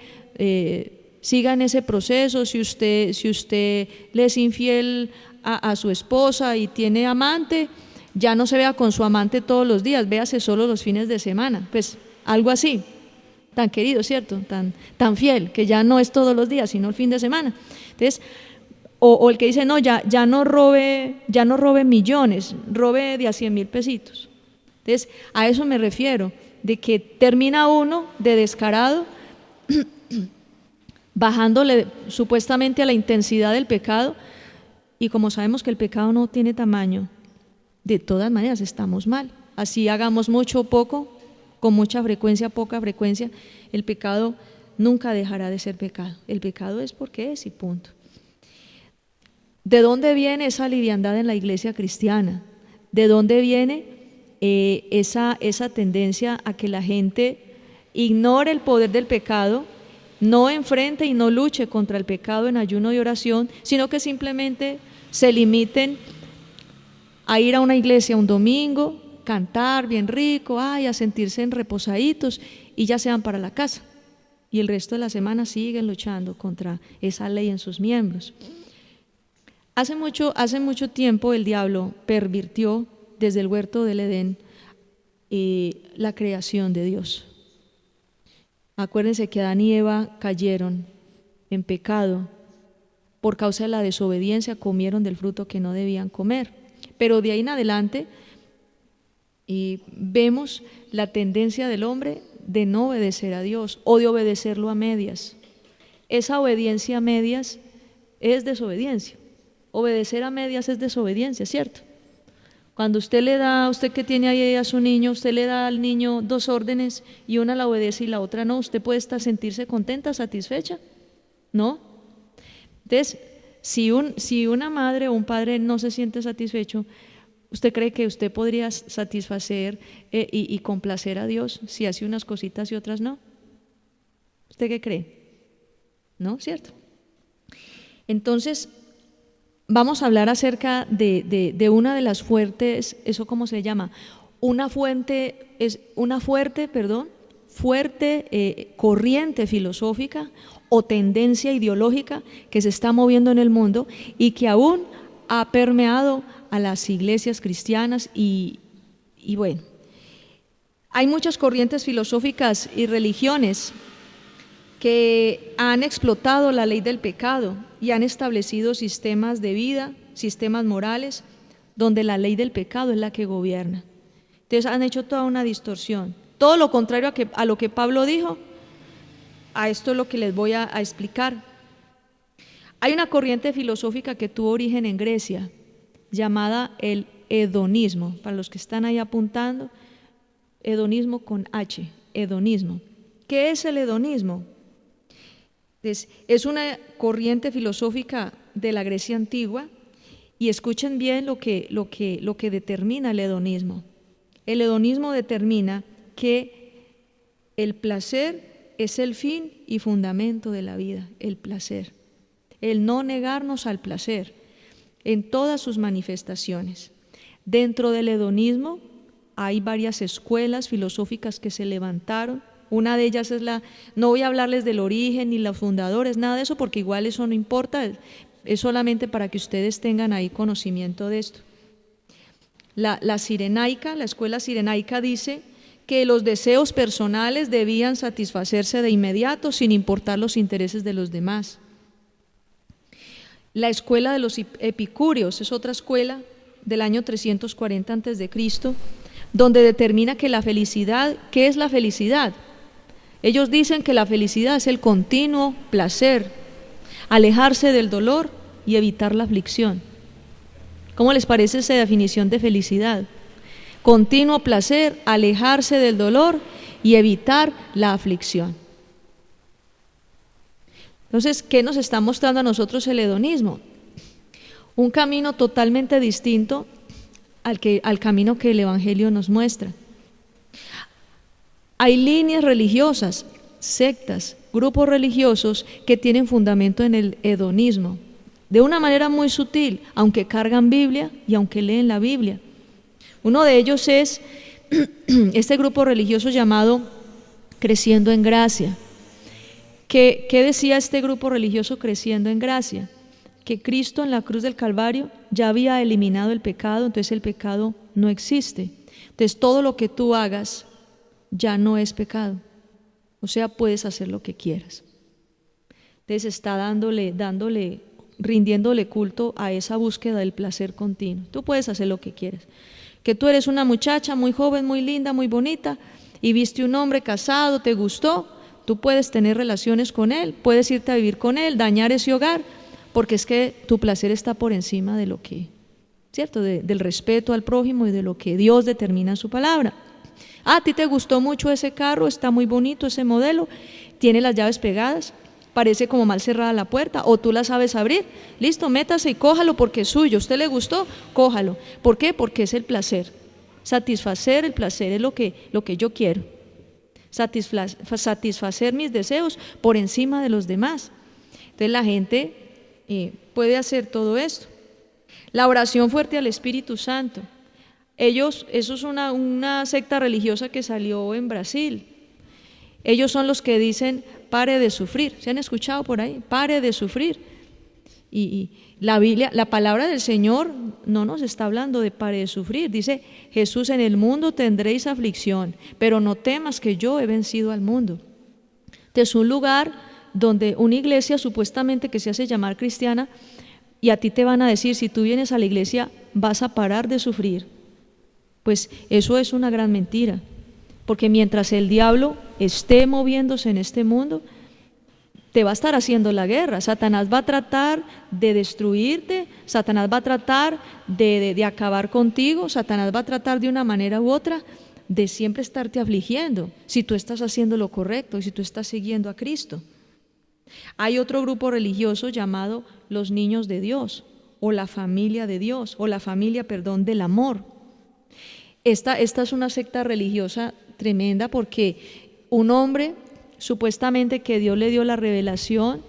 siga en ese proceso. Si usted le es infiel a su esposa y tiene amante, ya no se vea con su amante todos los días, véase solo los fines de semana, pues algo así, tan querido, ¿cierto? Tan fiel, que ya no es todos los días, sino el fin de semana. Entonces, o el que dice, no, ya no robe millones, robe de a 100,000 pesitos. Entonces, a eso me refiero, de que termina uno de descarado, bajándole supuestamente a la intensidad del pecado, y como sabemos que el pecado no tiene tamaño, de todas maneras estamos mal. Así hagamos mucho o poco, con mucha frecuencia, poca frecuencia, el pecado nunca dejará de ser pecado. El pecado es porque es y punto. ¿De dónde viene esa liviandad en la iglesia cristiana? ¿De dónde viene esa tendencia a que la gente ignore el poder del pecado, no enfrente y no luche contra el pecado en ayuno y oración, sino que simplemente se limiten a ir a una iglesia un domingo, cantar bien rico, a sentirse en reposaditos, y ya se van para la casa, y el resto de la semana siguen luchando contra esa ley en sus miembros? Hace mucho tiempo el diablo pervirtió desde el huerto del Edén la creación de Dios. Acuérdense que Adán y Eva cayeron en pecado por causa de la desobediencia, comieron del fruto que no debían comer, pero de ahí en adelante vemos la tendencia del hombre de no obedecer a Dios, o de obedecerlo a medias. Esa obediencia a medias es desobediencia. Obedecer a medias es desobediencia, ¿cierto? Cuando usted que tiene ahí a su niño, usted le da al niño 2 órdenes y una la obedece y la otra no, ¿usted puede sentirse contenta, satisfecha? ¿No? Entonces, si una madre o un padre no se siente satisfecho, ¿usted cree que usted podría satisfacer y complacer a Dios si hace unas cositas y otras no? ¿Usted qué cree? ¿No? ¿Cierto? Entonces, vamos a hablar acerca de una de las fuertes, ¿eso cómo se llama? Fuerte corriente filosófica o tendencia ideológica que se está moviendo en el mundo y que aún ha permeado a las iglesias cristianas y bueno, hay muchas corrientes filosóficas y religiones que han explotado la ley del pecado y han establecido sistemas de vida, sistemas morales, donde la ley del pecado es la que gobierna. Entonces han hecho toda una distorsión, todo lo contrario a lo que Pablo dijo. A esto es lo que les voy a explicar. Hay una corriente filosófica que tuvo origen en Grecia, llamada el hedonismo. Para los que están ahí apuntando, hedonismo con H, hedonismo. ¿Qué es el hedonismo? Es una corriente filosófica de la Grecia antigua, y escuchen bien lo que determina el hedonismo. El hedonismo determina que el placer es el fin y fundamento de la vida, el placer. El no negarnos al placer en todas sus manifestaciones. Dentro del hedonismo hay varias escuelas filosóficas que se levantaron. Una de ellas es no voy a hablarles del origen ni los fundadores, nada de eso, porque igual eso no importa, es solamente para que ustedes tengan ahí conocimiento de esto. La cirenaica, la escuela cirenaica dice que los deseos personales debían satisfacerse de inmediato sin importar los intereses de los demás. La escuela de los epicúreos es otra escuela del año 340 a.C., donde determina que la felicidad, ¿qué es la felicidad? Ellos dicen que la felicidad es el continuo placer, alejarse del dolor y evitar la aflicción. ¿Cómo les parece esa definición de felicidad? Continuo placer, alejarse del dolor y evitar la aflicción. Entonces, ¿qué nos está mostrando a nosotros el hedonismo? Un camino totalmente distinto al camino que el Evangelio nos muestra. Hay líneas religiosas, sectas, grupos religiosos que tienen fundamento en el hedonismo, de una manera muy sutil, aunque cargan Biblia y aunque leen la Biblia. Uno de ellos es este grupo religioso llamado Creciendo en Gracia. ¿Qué decía este grupo religioso Creciendo en Gracia? Que Cristo en la cruz del Calvario ya había eliminado el pecado, entonces el pecado no existe. Entonces todo lo que tú hagas ya no es pecado, o sea, puedes hacer lo que quieras. Entonces está rindiéndole culto a esa búsqueda del placer continuo. Tú puedes hacer lo que quieras. Que tú eres una muchacha muy joven, muy linda, muy bonita, y viste un hombre casado, te gustó, tú puedes tener relaciones con él, puedes irte a vivir con él, dañar ese hogar, porque es que tu placer está por encima de lo que, ¿cierto? Del respeto al prójimo y de lo que Dios determina en su palabra. A ti te gustó mucho ese carro, está muy bonito ese modelo, tiene las llaves pegadas, parece como mal cerrada la puerta, o tú la sabes abrir, listo, métase y cójalo porque es suyo, ¿a usted le gustó? Cójalo. ¿Por qué? Porque es el placer. Satisfacer el placer es lo que yo quiero. Satisfacer mis deseos por encima de los demás. Entonces la gente puede hacer todo esto. La oración fuerte al Espíritu Santo. Eso es una secta religiosa que salió en Brasil. Ellos son los que dicen, pare de sufrir. ¿Se han escuchado por ahí? Pare de sufrir. Y la Biblia, la palabra del Señor no nos está hablando de pare de sufrir. Dice, Jesús, en el mundo tendréis aflicción, pero no temas que yo he vencido al mundo. Es un lugar donde una iglesia supuestamente que se hace llamar cristiana, y a ti te van a decir, si tú vienes a la iglesia vas a parar de sufrir. Pues eso es una gran mentira, porque mientras el diablo esté moviéndose en este mundo, te va a estar haciendo la guerra. Satanás va a tratar de destruirte, Satanás va a tratar de acabar contigo, Satanás va a tratar de una manera u otra de siempre estarte afligiendo, si tú estás haciendo lo correcto y si tú estás siguiendo a Cristo. Hay otro grupo religioso llamado los niños de Dios, o la familia de Dios, o la familia, del amor. Esta es una secta religiosa tremenda porque un hombre, supuestamente que Dios le dio la revelación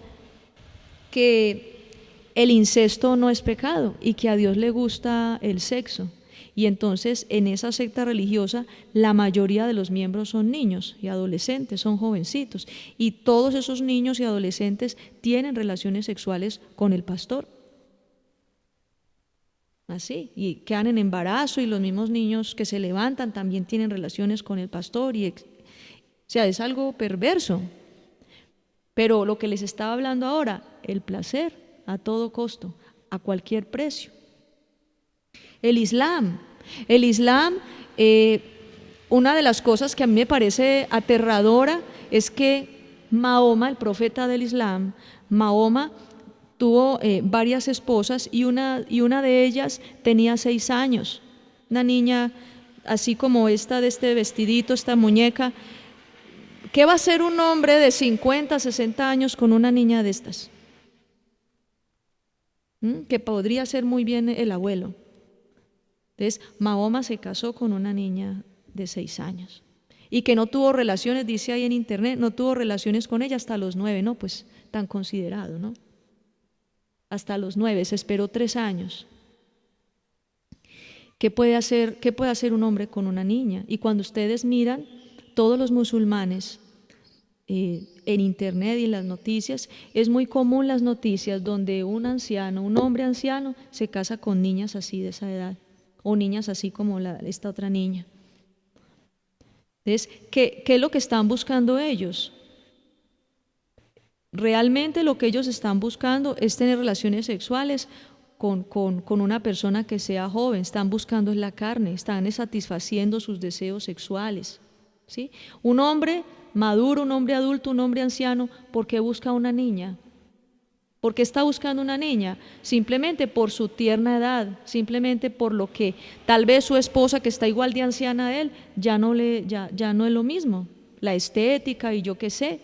que el incesto no es pecado y que a Dios le gusta el sexo. Y entonces en esa secta religiosa la mayoría de los miembros son niños y adolescentes, son jovencitos. Y todos esos niños y adolescentes tienen relaciones sexuales con el pastor. Así, y quedan en embarazo, y los mismos niños que se levantan también tienen relaciones con el pastor. O sea, es algo perverso. Pero lo que les estaba hablando ahora, el placer a todo costo, a cualquier precio. El Islam, una de las cosas que a mí me parece aterradora es que Mahoma, el profeta del Islam, Mahoma tuvo varias esposas y una de ellas tenía 6 años, una niña así como esta de este vestidito, esta muñeca. ¿Qué va a hacer un hombre de 50, 60 años con una niña de estas? Que podría ser muy bien el abuelo. Entonces, Mahoma se casó con una niña de 6 años y que no tuvo relaciones, dice ahí en internet, no tuvo relaciones con ella hasta los 9, ¿no? Pues tan considerado, ¿no? Hasta los 9, se esperó 3 años. ¿Qué puede hacer un hombre con una niña? Y cuando ustedes miran, todos los musulmanes en internet y en las noticias, es muy común las noticias donde un hombre anciano, se casa con niñas así de esa edad, o niñas así como esta otra niña. Entonces, ¿qué es lo que están buscando ellos? Realmente lo que ellos están buscando es tener relaciones sexuales con una persona que sea joven. Están buscando la carne, están satisfaciendo sus deseos sexuales, ¿sí? Un hombre maduro, un hombre adulto, un hombre anciano, ¿por qué busca una niña? ¿Por qué está buscando una niña? Simplemente por su tierna edad, simplemente por lo que tal vez su esposa, que está igual de anciana a él, ya no es lo mismo, la estética y yo qué sé.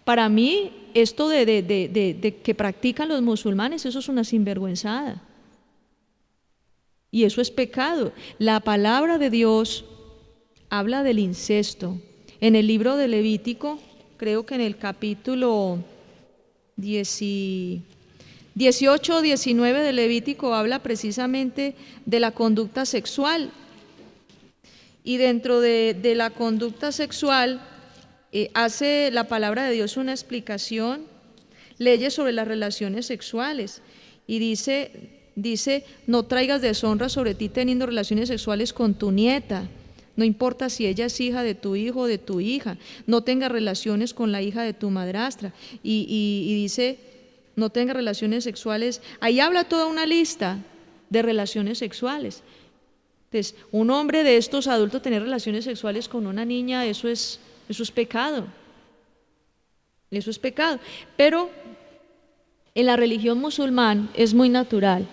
Para mí, esto de que practican los musulmanes, eso es una sinvergüenzada. Y eso es pecado. La palabra de Dios habla del incesto. En el libro de Levítico, creo que en el capítulo 18 o 19 de Levítico habla precisamente de la conducta sexual. Y dentro de la conducta sexual hace la palabra de Dios una explicación, leyes sobre las relaciones sexuales. Y dice, no traigas deshonra sobre ti teniendo relaciones sexuales con tu nieta. No importa si ella es hija de tu hijo o de tu hija, no tenga relaciones con la hija de tu madrastra. Y dice, no tenga relaciones sexuales. Ahí habla toda una lista de relaciones sexuales. Entonces, un hombre de estos adultos tener relaciones sexuales con una niña, eso es pecado. Eso es pecado. Pero en la religión musulmán es muy natural.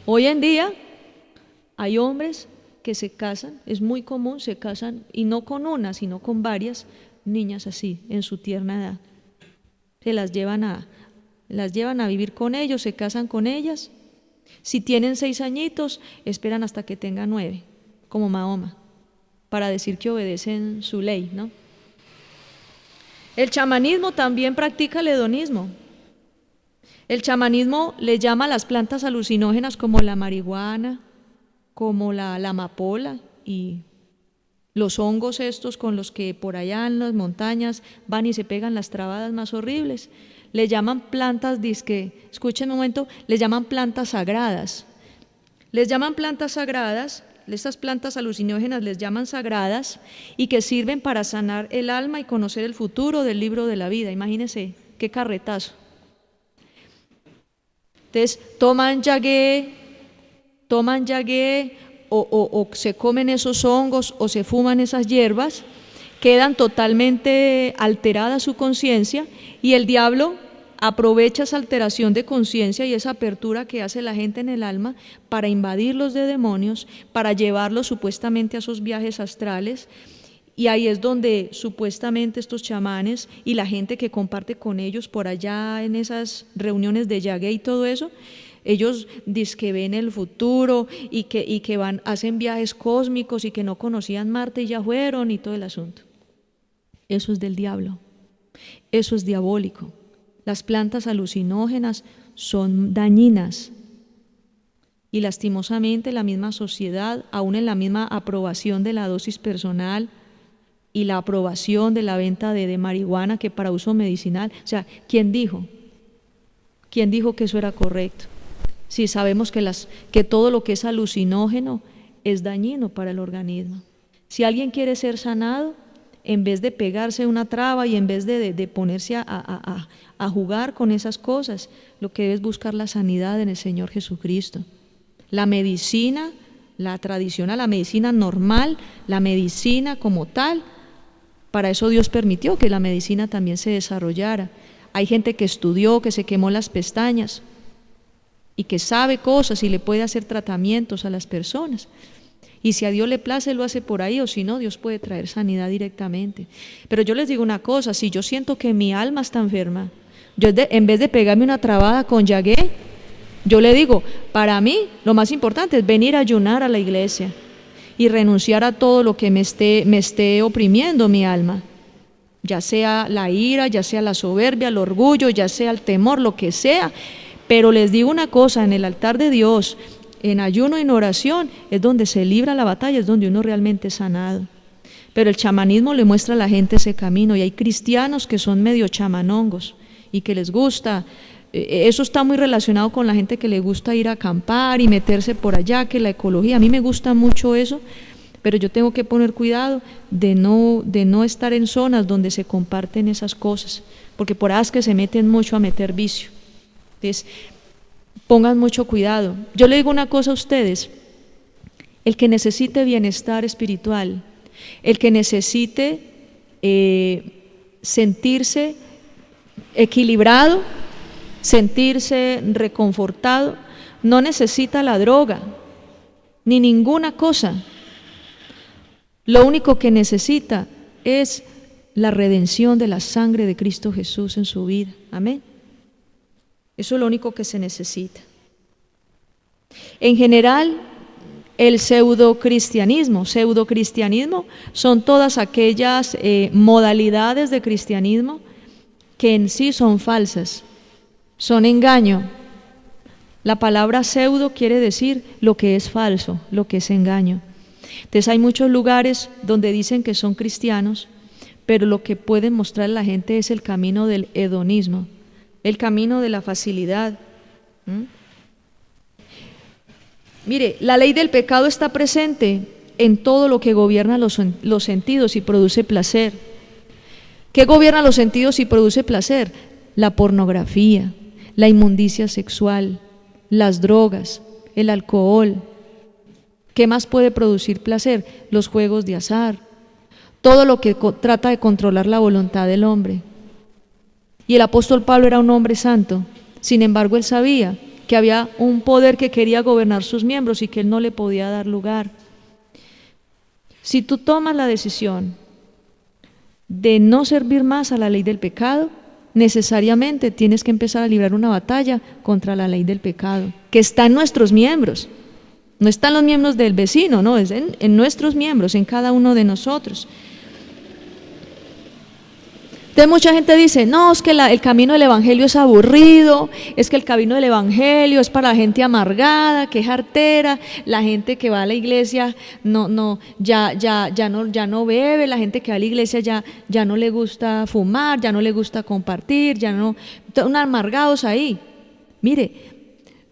Hoy en día hay hombres que se casan, es muy común, se casan, y no con una, sino con varias niñas así, en su tierna edad. Se las llevan a vivir con ellos, se casan con ellas. Si tienen 6 añitos, esperan hasta que tengan 9, como Mahoma, para decir que obedecen su ley, ¿no? El chamanismo también practica el hedonismo. El chamanismo le llama a las plantas alucinógenas como la marihuana, como la amapola y los hongos estos con los que por allá en las montañas van y se pegan las trabadas más horribles. Le llaman plantas, escuchen un momento, les llaman plantas sagradas. Les llaman plantas sagradas, estas plantas alucinógenas les llaman sagradas y que sirven para sanar el alma y conocer el futuro del libro de la vida. Imagínense qué carretazo. Entonces, toman yagué o se comen esos hongos o se fuman esas hierbas, quedan totalmente alterada su conciencia y el diablo aprovecha esa alteración de conciencia y esa apertura que hace la gente en el alma para invadirlos de demonios, para llevarlos supuestamente a esos viajes astrales. Y ahí es donde supuestamente estos chamanes y la gente que comparte con ellos por allá en esas reuniones de yagué y todo eso, ellos dicen que ven el futuro y que hacen viajes cósmicos y que no conocían Marte y ya fueron y todo el asunto. Eso es del diablo, eso es diabólico. Las plantas alucinógenas son dañinas y lastimosamente la misma sociedad, aún en la misma aprobación de la dosis personal y la aprobación de la venta de marihuana que para uso medicinal, o sea, ¿quién dijo que eso era correcto? Si sabemos que todo lo que es alucinógeno es dañino para el organismo. Si alguien quiere ser sanado, en vez de pegarse una traba y en vez de ponerse a jugar con esas cosas, lo que debe es buscar la sanidad en el Señor Jesucristo. La medicina, la tradicional, la medicina normal, la medicina como tal, para eso Dios permitió que la medicina también se desarrollara. Hay gente que estudió, que se quemó las pestañas y que sabe cosas y le puede hacer tratamientos a las personas. Y si a Dios le place, lo hace por ahí, o si no, Dios puede traer sanidad directamente. Pero yo les digo una cosa, si yo siento que mi alma está enferma, yo en vez de pegarme una trabada con yagué, Yo le digo, para mí lo más importante es venir a ayunar a la iglesia y renunciar a todo lo que me esté oprimiendo mi alma, ya sea la ira, ya sea la soberbia, el orgullo, ya sea el temor, lo que sea. Pero les digo una cosa, en el altar de Dios, en ayuno y en oración, es donde se libra la batalla, es donde uno realmente es sanado. Pero el chamanismo le muestra a la gente ese camino, y hay cristianos que son medio chamanongos y que les gusta. Eso está muy relacionado con la gente que le gusta ir a acampar y meterse por allá, que la ecología, a mí me gusta mucho eso, pero yo tengo que poner cuidado de no estar en zonas donde se comparten esas cosas, porque por ahí es que se meten mucho a meter vicio. Entonces, pongan mucho cuidado. Yo le digo una cosa a ustedes, el que necesite bienestar espiritual, el que necesite sentirse equilibrado, sentirse reconfortado, no necesita la droga, ni ninguna cosa. Lo único que necesita es la redención de la sangre de Cristo Jesús en su vida. Amén. Eso es lo único que se necesita. En general, el pseudocristianismo son todas aquellas modalidades de cristianismo que en sí son falsas, son engaño. La palabra pseudo quiere decir lo que es falso, lo que es engaño. Entonces hay muchos lugares donde dicen que son cristianos, pero lo que pueden mostrar a la gente es el camino del hedonismo, el camino de la facilidad. Mire, la ley del pecado está presente en todo lo que gobierna los sentidos y produce placer. ¿Qué gobierna los sentidos y produce placer? La pornografía, la inmundicia sexual, las drogas, el alcohol. ¿Qué más puede producir placer? Los juegos de azar, todo lo que trata de controlar la voluntad del hombre. Y el apóstol Pablo era un hombre santo, sin embargo él sabía que había un poder que quería gobernar sus miembros y que él no le podía dar lugar. Si tú tomas la decisión de no servir más a la ley del pecado, necesariamente tienes que empezar a librar una batalla contra la ley del pecado, que está en nuestros miembros. No están los miembros del vecino, no, es en nuestros miembros, en cada uno de nosotros. Entonces mucha gente dice, no, es que el camino del evangelio es aburrido, es que el camino del evangelio es para la gente amargada, que es artera, la gente que va a la iglesia ya no bebe, la gente que va a la iglesia ya no le gusta fumar, ya no le gusta compartir, están amargados ahí. Mire,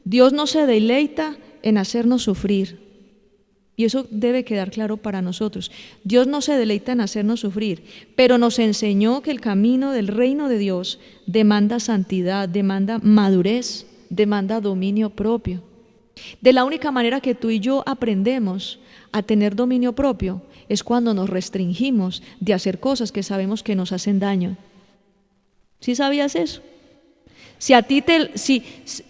Dios no se deleita en hacernos sufrir. Y eso debe quedar claro para nosotros. Dios no se deleita en hacernos sufrir, pero nos enseñó que el camino del reino de Dios demanda santidad, demanda madurez, demanda dominio propio. De la única manera que tú y yo aprendemos a tener dominio propio es cuando nos restringimos de hacer cosas que sabemos que nos hacen daño. ¿Sí sabías eso? Si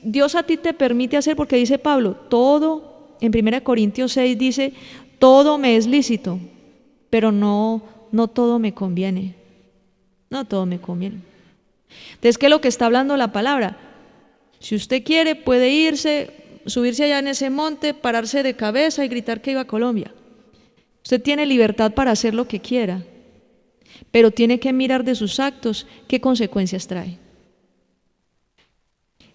Dios a ti te permite hacer, porque dice Pablo, todo, en 1 Corintios 6 dice, todo me es lícito, pero no todo me conviene. No todo me conviene. Entonces, ¿qué es lo que está hablando la palabra? Si usted quiere, puede irse, subirse allá en ese monte, pararse de cabeza y gritar que iba a Colombia. Usted tiene libertad para hacer lo que quiera, pero tiene que mirar de sus actos qué consecuencias trae.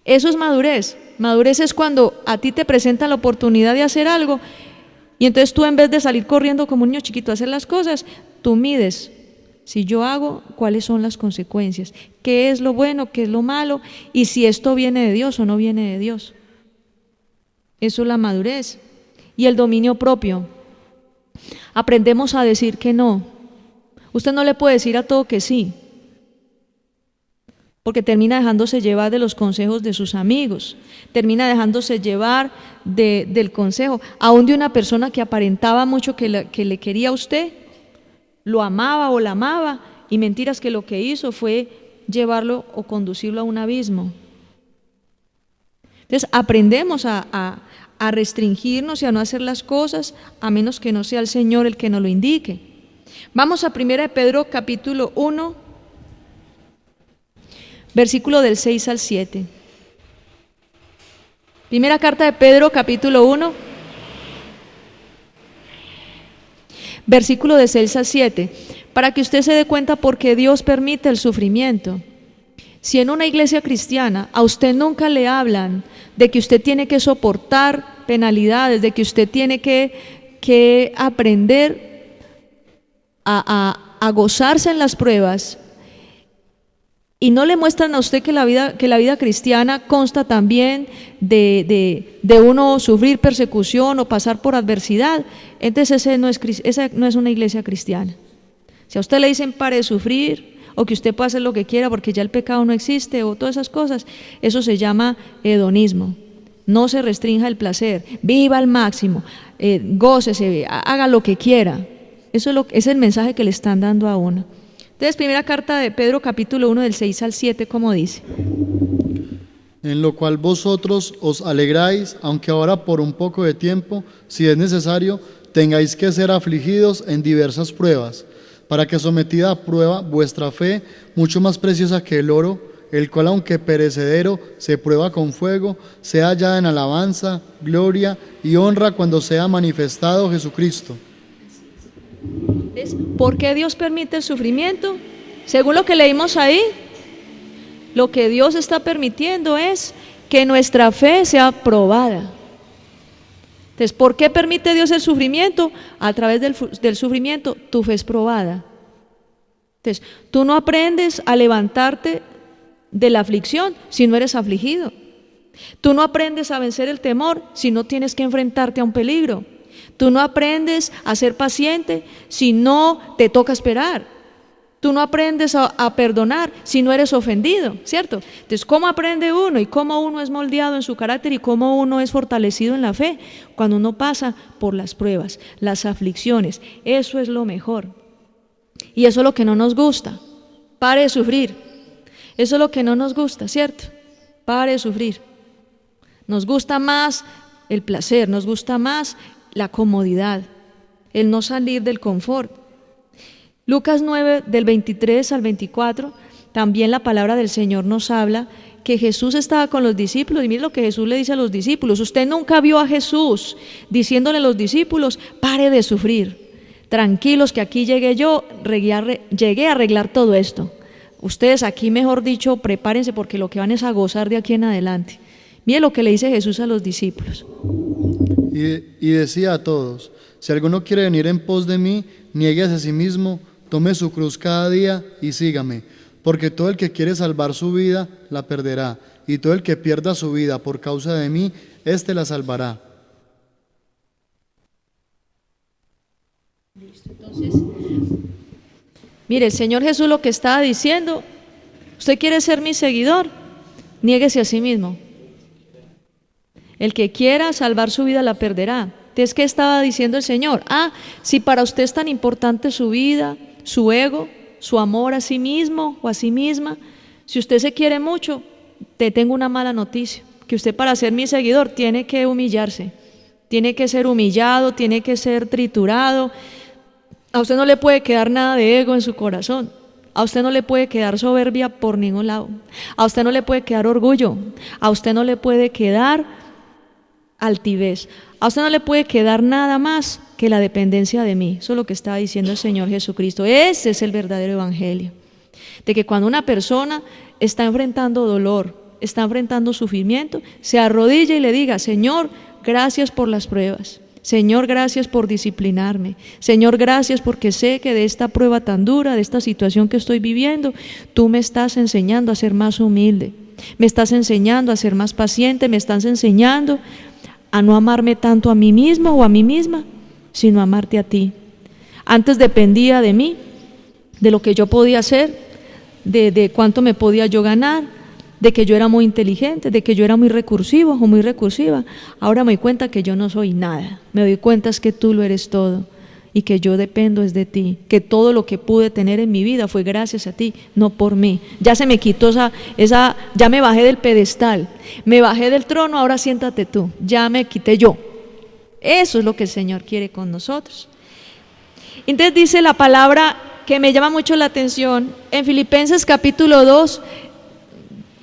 Eso es madurez. Madurez es cuando a ti te presentan la oportunidad de hacer algo y entonces tú, en vez de salir corriendo como un niño chiquito a hacer las cosas, tú mides, si yo hago, cuáles son las consecuencias, qué es lo bueno, qué es lo malo, y si esto viene de Dios o no viene de Dios. Eso es la madurez. Y el dominio propio. Aprendemos a decir que no. Usted no le puede decir a todo que sí, porque termina dejándose llevar de los consejos de sus amigos, termina dejándose llevar del consejo, aún de una persona que aparentaba mucho que le quería a usted, lo amaba o la amaba, y mentiras que lo que hizo fue llevarlo o conducirlo a un abismo. Entonces aprendemos a restringirnos y a no hacer las cosas a menos que no sea el Señor el que nos lo indique. Vamos a 1 Pedro capítulo 1, versículo del 6 al 7. Primera carta de Pedro, capítulo 1, versículo de 6 al 7, para que usted se dé cuenta por qué Dios permite el sufrimiento. Si en una iglesia cristiana a usted nunca le hablan de que usted tiene que soportar penalidades, de que usted tiene que aprender a gozarse en las pruebas, y no le muestran a usted que la vida cristiana consta también de uno sufrir persecución o pasar por adversidad, entonces esa no es una iglesia cristiana. Si a usted le dicen pare de sufrir, o que usted puede hacer lo que quiera porque ya el pecado no existe, o todas esas cosas, eso se llama hedonismo. No se restrinja el placer, viva al máximo, gócese, haga lo que quiera. Eso es el mensaje que le están dando a uno. Entonces, primera carta de Pedro, capítulo 1, del 6 al 7, ¿cómo dice? En lo cual vosotros os alegráis, aunque ahora por un poco de tiempo, si es necesario, tengáis que ser afligidos en diversas pruebas, para que sometida a prueba vuestra fe, mucho más preciosa que el oro, el cual aunque perecedero se prueba con fuego, sea hallada en alabanza, gloria y honra cuando sea manifestado Jesucristo. ¿Por qué Dios permite el sufrimiento? Según lo que leímos ahí, lo que Dios está permitiendo es que nuestra fe sea probada. Entonces, ¿por qué permite Dios el sufrimiento? A través del sufrimiento tu fe es probada. Entonces, tú no aprendes a levantarte de la aflicción si no eres afligido. Tú no aprendes a vencer el temor si no tienes que enfrentarte a un peligro. Tú no aprendes a ser paciente si no te toca esperar. Tú no aprendes a perdonar si no eres ofendido, ¿cierto? Entonces, ¿cómo aprende uno? Y cómo uno es moldeado en su carácter y cómo uno es fortalecido en la fe cuando uno pasa por las pruebas, las aflicciones. Eso es lo mejor. Y eso es lo que no nos gusta. Pare de sufrir. Eso es lo que no nos gusta, ¿cierto? Pare de sufrir. Nos gusta más el placer, nos gusta más la comodidad, el no salir del confort. Lucas 9, del 23 al 24, también la palabra del Señor nos habla que Jesús estaba con los discípulos, y mire lo que Jesús le dice a los discípulos. Usted nunca vio a Jesús diciéndole a los discípulos, pare de sufrir, tranquilos que aquí llegué yo, llegué a arreglar todo esto. Ustedes aquí, mejor dicho, prepárense porque lo que van es a gozar de aquí en adelante. Mire lo que le dice Jesús a los discípulos. Y decía a todos, si alguno quiere venir en pos de mí, niéguese a sí mismo, tome su cruz cada día y sígame, porque todo el que quiere salvar su vida, la perderá, y todo el que pierda su vida por causa de mí, éste la salvará. Entonces, mire, el Señor Jesús lo que estaba diciendo, usted quiere ser mi seguidor, niéguese a sí mismo. El que quiera salvar su vida la perderá. Entonces, ¿qué estaba diciendo el Señor? Si para usted es tan importante su vida, su ego, su amor a sí mismo o a sí misma, si usted se quiere mucho, te tengo una mala noticia, que usted para ser mi seguidor tiene que humillarse, tiene que ser humillado, tiene que ser triturado. A usted no le puede quedar nada de ego en su corazón. A usted no le puede quedar soberbia por ningún lado. A usted no le puede quedar orgullo. A usted no le puede quedar altivez. A usted no le puede quedar nada más que la dependencia de mí. Eso es lo que está diciendo el Señor Jesucristo. Ese es el verdadero evangelio. De que cuando una persona está enfrentando dolor, está enfrentando sufrimiento, se arrodilla y le diga, Señor, gracias por las pruebas. Señor, gracias por disciplinarme. Señor, gracias porque sé que de esta prueba tan dura, de esta situación que estoy viviendo, tú me estás enseñando a ser más humilde. Me estás enseñando a ser más paciente, me estás enseñando a no amarme tanto a mí mismo o a mí misma, sino a amarte a ti. Antes dependía de mí, de lo que yo podía hacer, de cuánto me podía yo ganar, de que yo era muy inteligente, de que yo era muy recursivo o muy recursiva. Ahora me doy cuenta que yo no soy nada. Me doy cuenta es que tú lo eres todo y que yo dependo es de ti, que todo lo que pude tener en mi vida fue gracias a ti, no por mí. Ya se me quitó ya me bajé del pedestal, me bajé del trono, ahora siéntate tú, ya me quité yo. Eso es lo que el Señor quiere con nosotros. Entonces dice la palabra que me llama mucho la atención, en Filipenses capítulo 2,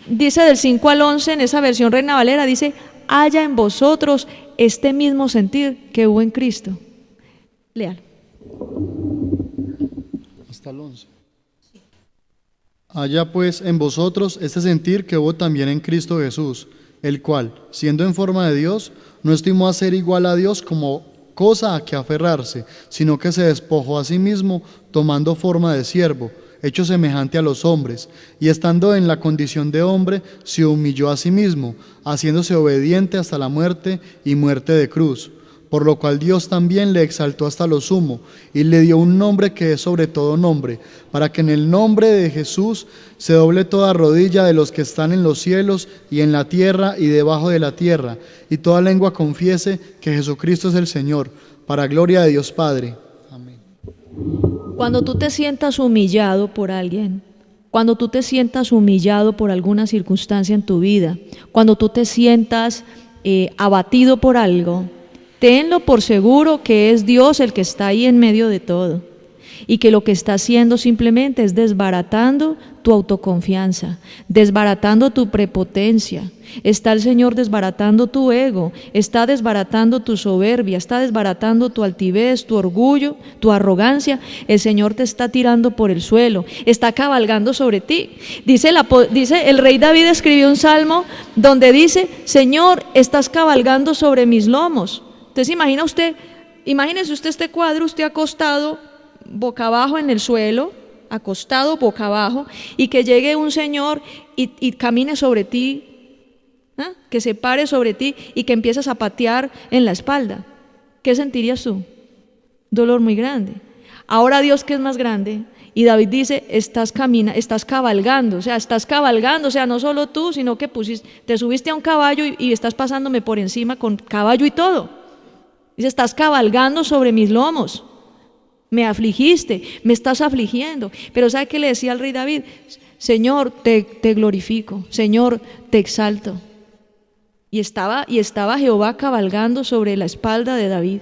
dice del 5 al 11, en esa versión Reina Valera, dice, haya en vosotros este mismo sentir que hubo en Cristo. Lean. Hasta el 11. Haya pues en vosotros este sentir que hubo también en Cristo Jesús, el cual, siendo en forma de Dios, no estimó a ser igual a Dios como cosa a que aferrarse, sino que se despojó a sí mismo, tomando forma de siervo, hecho semejante a los hombres, y estando en la condición de hombre, se humilló a sí mismo, haciéndose obediente hasta la muerte y muerte de cruz. Por lo cual Dios también le exaltó hasta lo sumo, y le dio un nombre que es sobre todo nombre, para que en el nombre de Jesús se doble toda rodilla de los que están en los cielos y en la tierra y debajo de la tierra, y toda lengua confiese que Jesucristo es el Señor, para gloria de Dios Padre. Amén. Cuando tú te sientas humillado por alguien, cuando tú te sientas humillado por alguna circunstancia en tu vida, cuando tú te sientas abatido por algo, tenlo por seguro que es Dios el que está ahí en medio de todo y que lo que está haciendo simplemente es desbaratando tu autoconfianza, desbaratando tu prepotencia. Está el Señor desbaratando tu ego, está desbaratando tu soberbia, está desbaratando tu altivez, tu orgullo, tu arrogancia. El Señor te está tirando por el suelo, está cabalgando sobre ti. Dice el rey David, escribió un salmo donde dice: Señor, estás cabalgando sobre mis lomos. Entonces imagínese usted este cuadro, usted acostado boca abajo en el suelo, acostado boca abajo, y que llegue un señor y camine sobre ti, que se pare sobre ti y que empieces a patear en la espalda. ¿Qué sentirías tú? Dolor muy grande. Ahora Dios, que es más grande, y David dice: estás cabalgando, o sea, no solo tú, sino que te subiste a un caballo y estás pasándome por encima con caballo y todo. Dice: estás cabalgando sobre mis lomos, me afligiste, me estás afligiendo. Pero ¿sabe qué le decía al rey David? Señor, te glorifico, Señor, te exalto. Y estaba Jehová cabalgando sobre la espalda de David,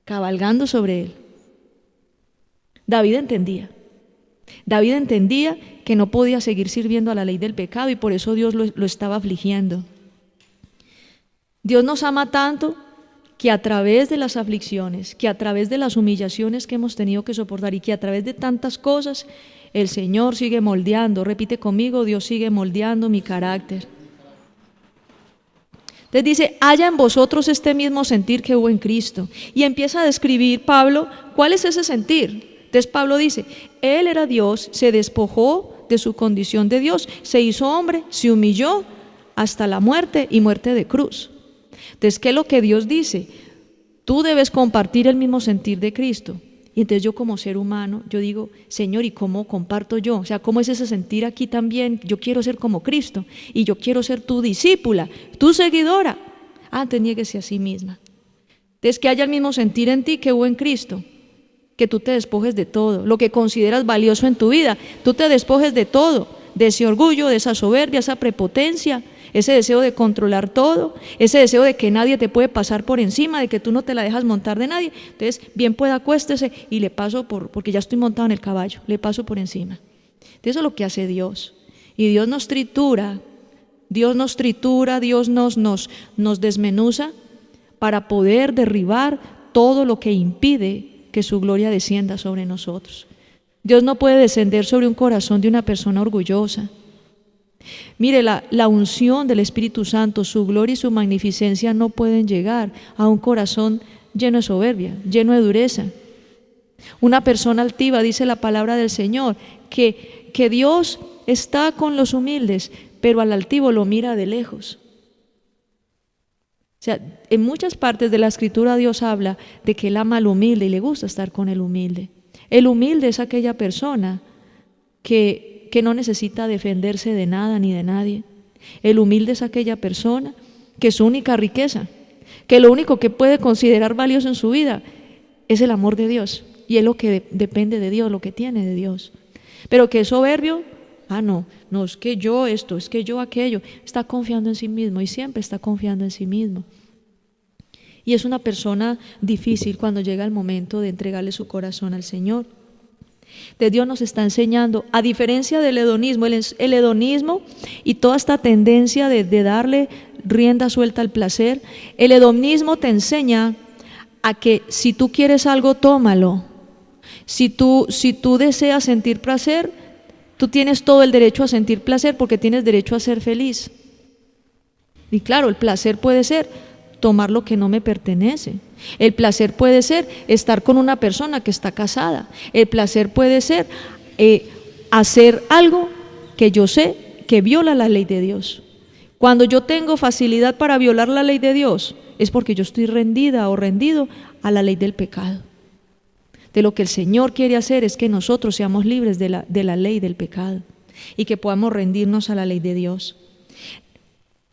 cabalgando sobre él. David entendía que no podía seguir sirviendo a la ley del pecado, y por eso Dios lo estaba afligiendo. Dios nos ama tanto que a través de las aflicciones, que a través de las humillaciones que hemos tenido que soportar, y que a través de tantas cosas, el Señor sigue moldeando. Repite conmigo: Dios sigue moldeando mi carácter. Entonces dice: haya en vosotros este mismo sentir que hubo en Cristo. Y empieza a describir Pablo cuál es ese sentir. Entonces Pablo dice: Él era Dios, se despojó de su condición de Dios, se hizo hombre, se humilló hasta la muerte y muerte de cruz. Entonces, ¿qué es lo que Dios dice? Tú debes compartir el mismo sentir de Cristo. Y entonces yo, como ser humano, yo digo: Señor, ¿y cómo comparto yo? O sea, ¿cómo es ese sentir aquí también? Yo quiero ser como Cristo, y yo quiero ser tu discípula, tu seguidora. Antes niéguese a sí misma. Entonces, que haya el mismo sentir en ti que hubo en Cristo. Que tú te despojes de todo, lo que consideras valioso en tu vida, tú te despojes de todo, de ese orgullo, de esa soberbia, esa prepotencia, ese deseo de controlar todo, ese deseo de que nadie te puede pasar por encima, de que tú no te la dejas montar de nadie. Entonces, bien pueda, acuéstese y le paso porque ya estoy montado en el caballo, le paso por encima. Entonces, eso es lo que hace Dios. Y Dios nos tritura, Dios nos desmenuza para poder derribar todo lo que impide que su gloria descienda sobre nosotros. Dios no puede descender sobre un corazón de una persona orgullosa. Mire, la unción del Espíritu Santo, su gloria y su magnificencia no pueden llegar a un corazón lleno de soberbia, lleno de dureza. Una persona altiva, dice la palabra del Señor, que Dios está con los humildes, pero al altivo lo mira de lejos. O sea, en muchas partes de la Escritura Dios habla de que Él ama al humilde y le gusta estar con el humilde. El humilde es aquella persona que no necesita defenderse de nada ni de nadie. El humilde es aquella persona que su única riqueza, que lo único que puede considerar valioso en su vida es el amor de Dios, y es lo que depende de Dios, lo que tiene de Dios. Pero que es soberbio, no es que yo esto, es que yo aquello. Está confiando en sí mismo, y siempre está confiando en sí mismo. Y es una persona difícil cuando llega el momento de entregarle su corazón al Señor. De Dios nos está enseñando, a diferencia del hedonismo, el hedonismo y toda esta tendencia de darle rienda suelta al placer. El hedonismo te enseña a que si tú quieres algo, tómalo. Si tú deseas sentir placer, tú tienes todo el derecho a sentir placer porque tienes derecho a ser feliz. Y claro, el placer puede ser tomar lo que no me pertenece. El placer puede ser estar con una persona que está casada. El placer puede ser hacer algo que yo sé que viola la ley de Dios. Cuando yo tengo facilidad para violar la ley de Dios, es porque yo estoy rendida o rendido a la ley del pecado. De lo que el Señor quiere hacer es que nosotros seamos libres de la ley del pecado y que podamos rendirnos a la ley de Dios.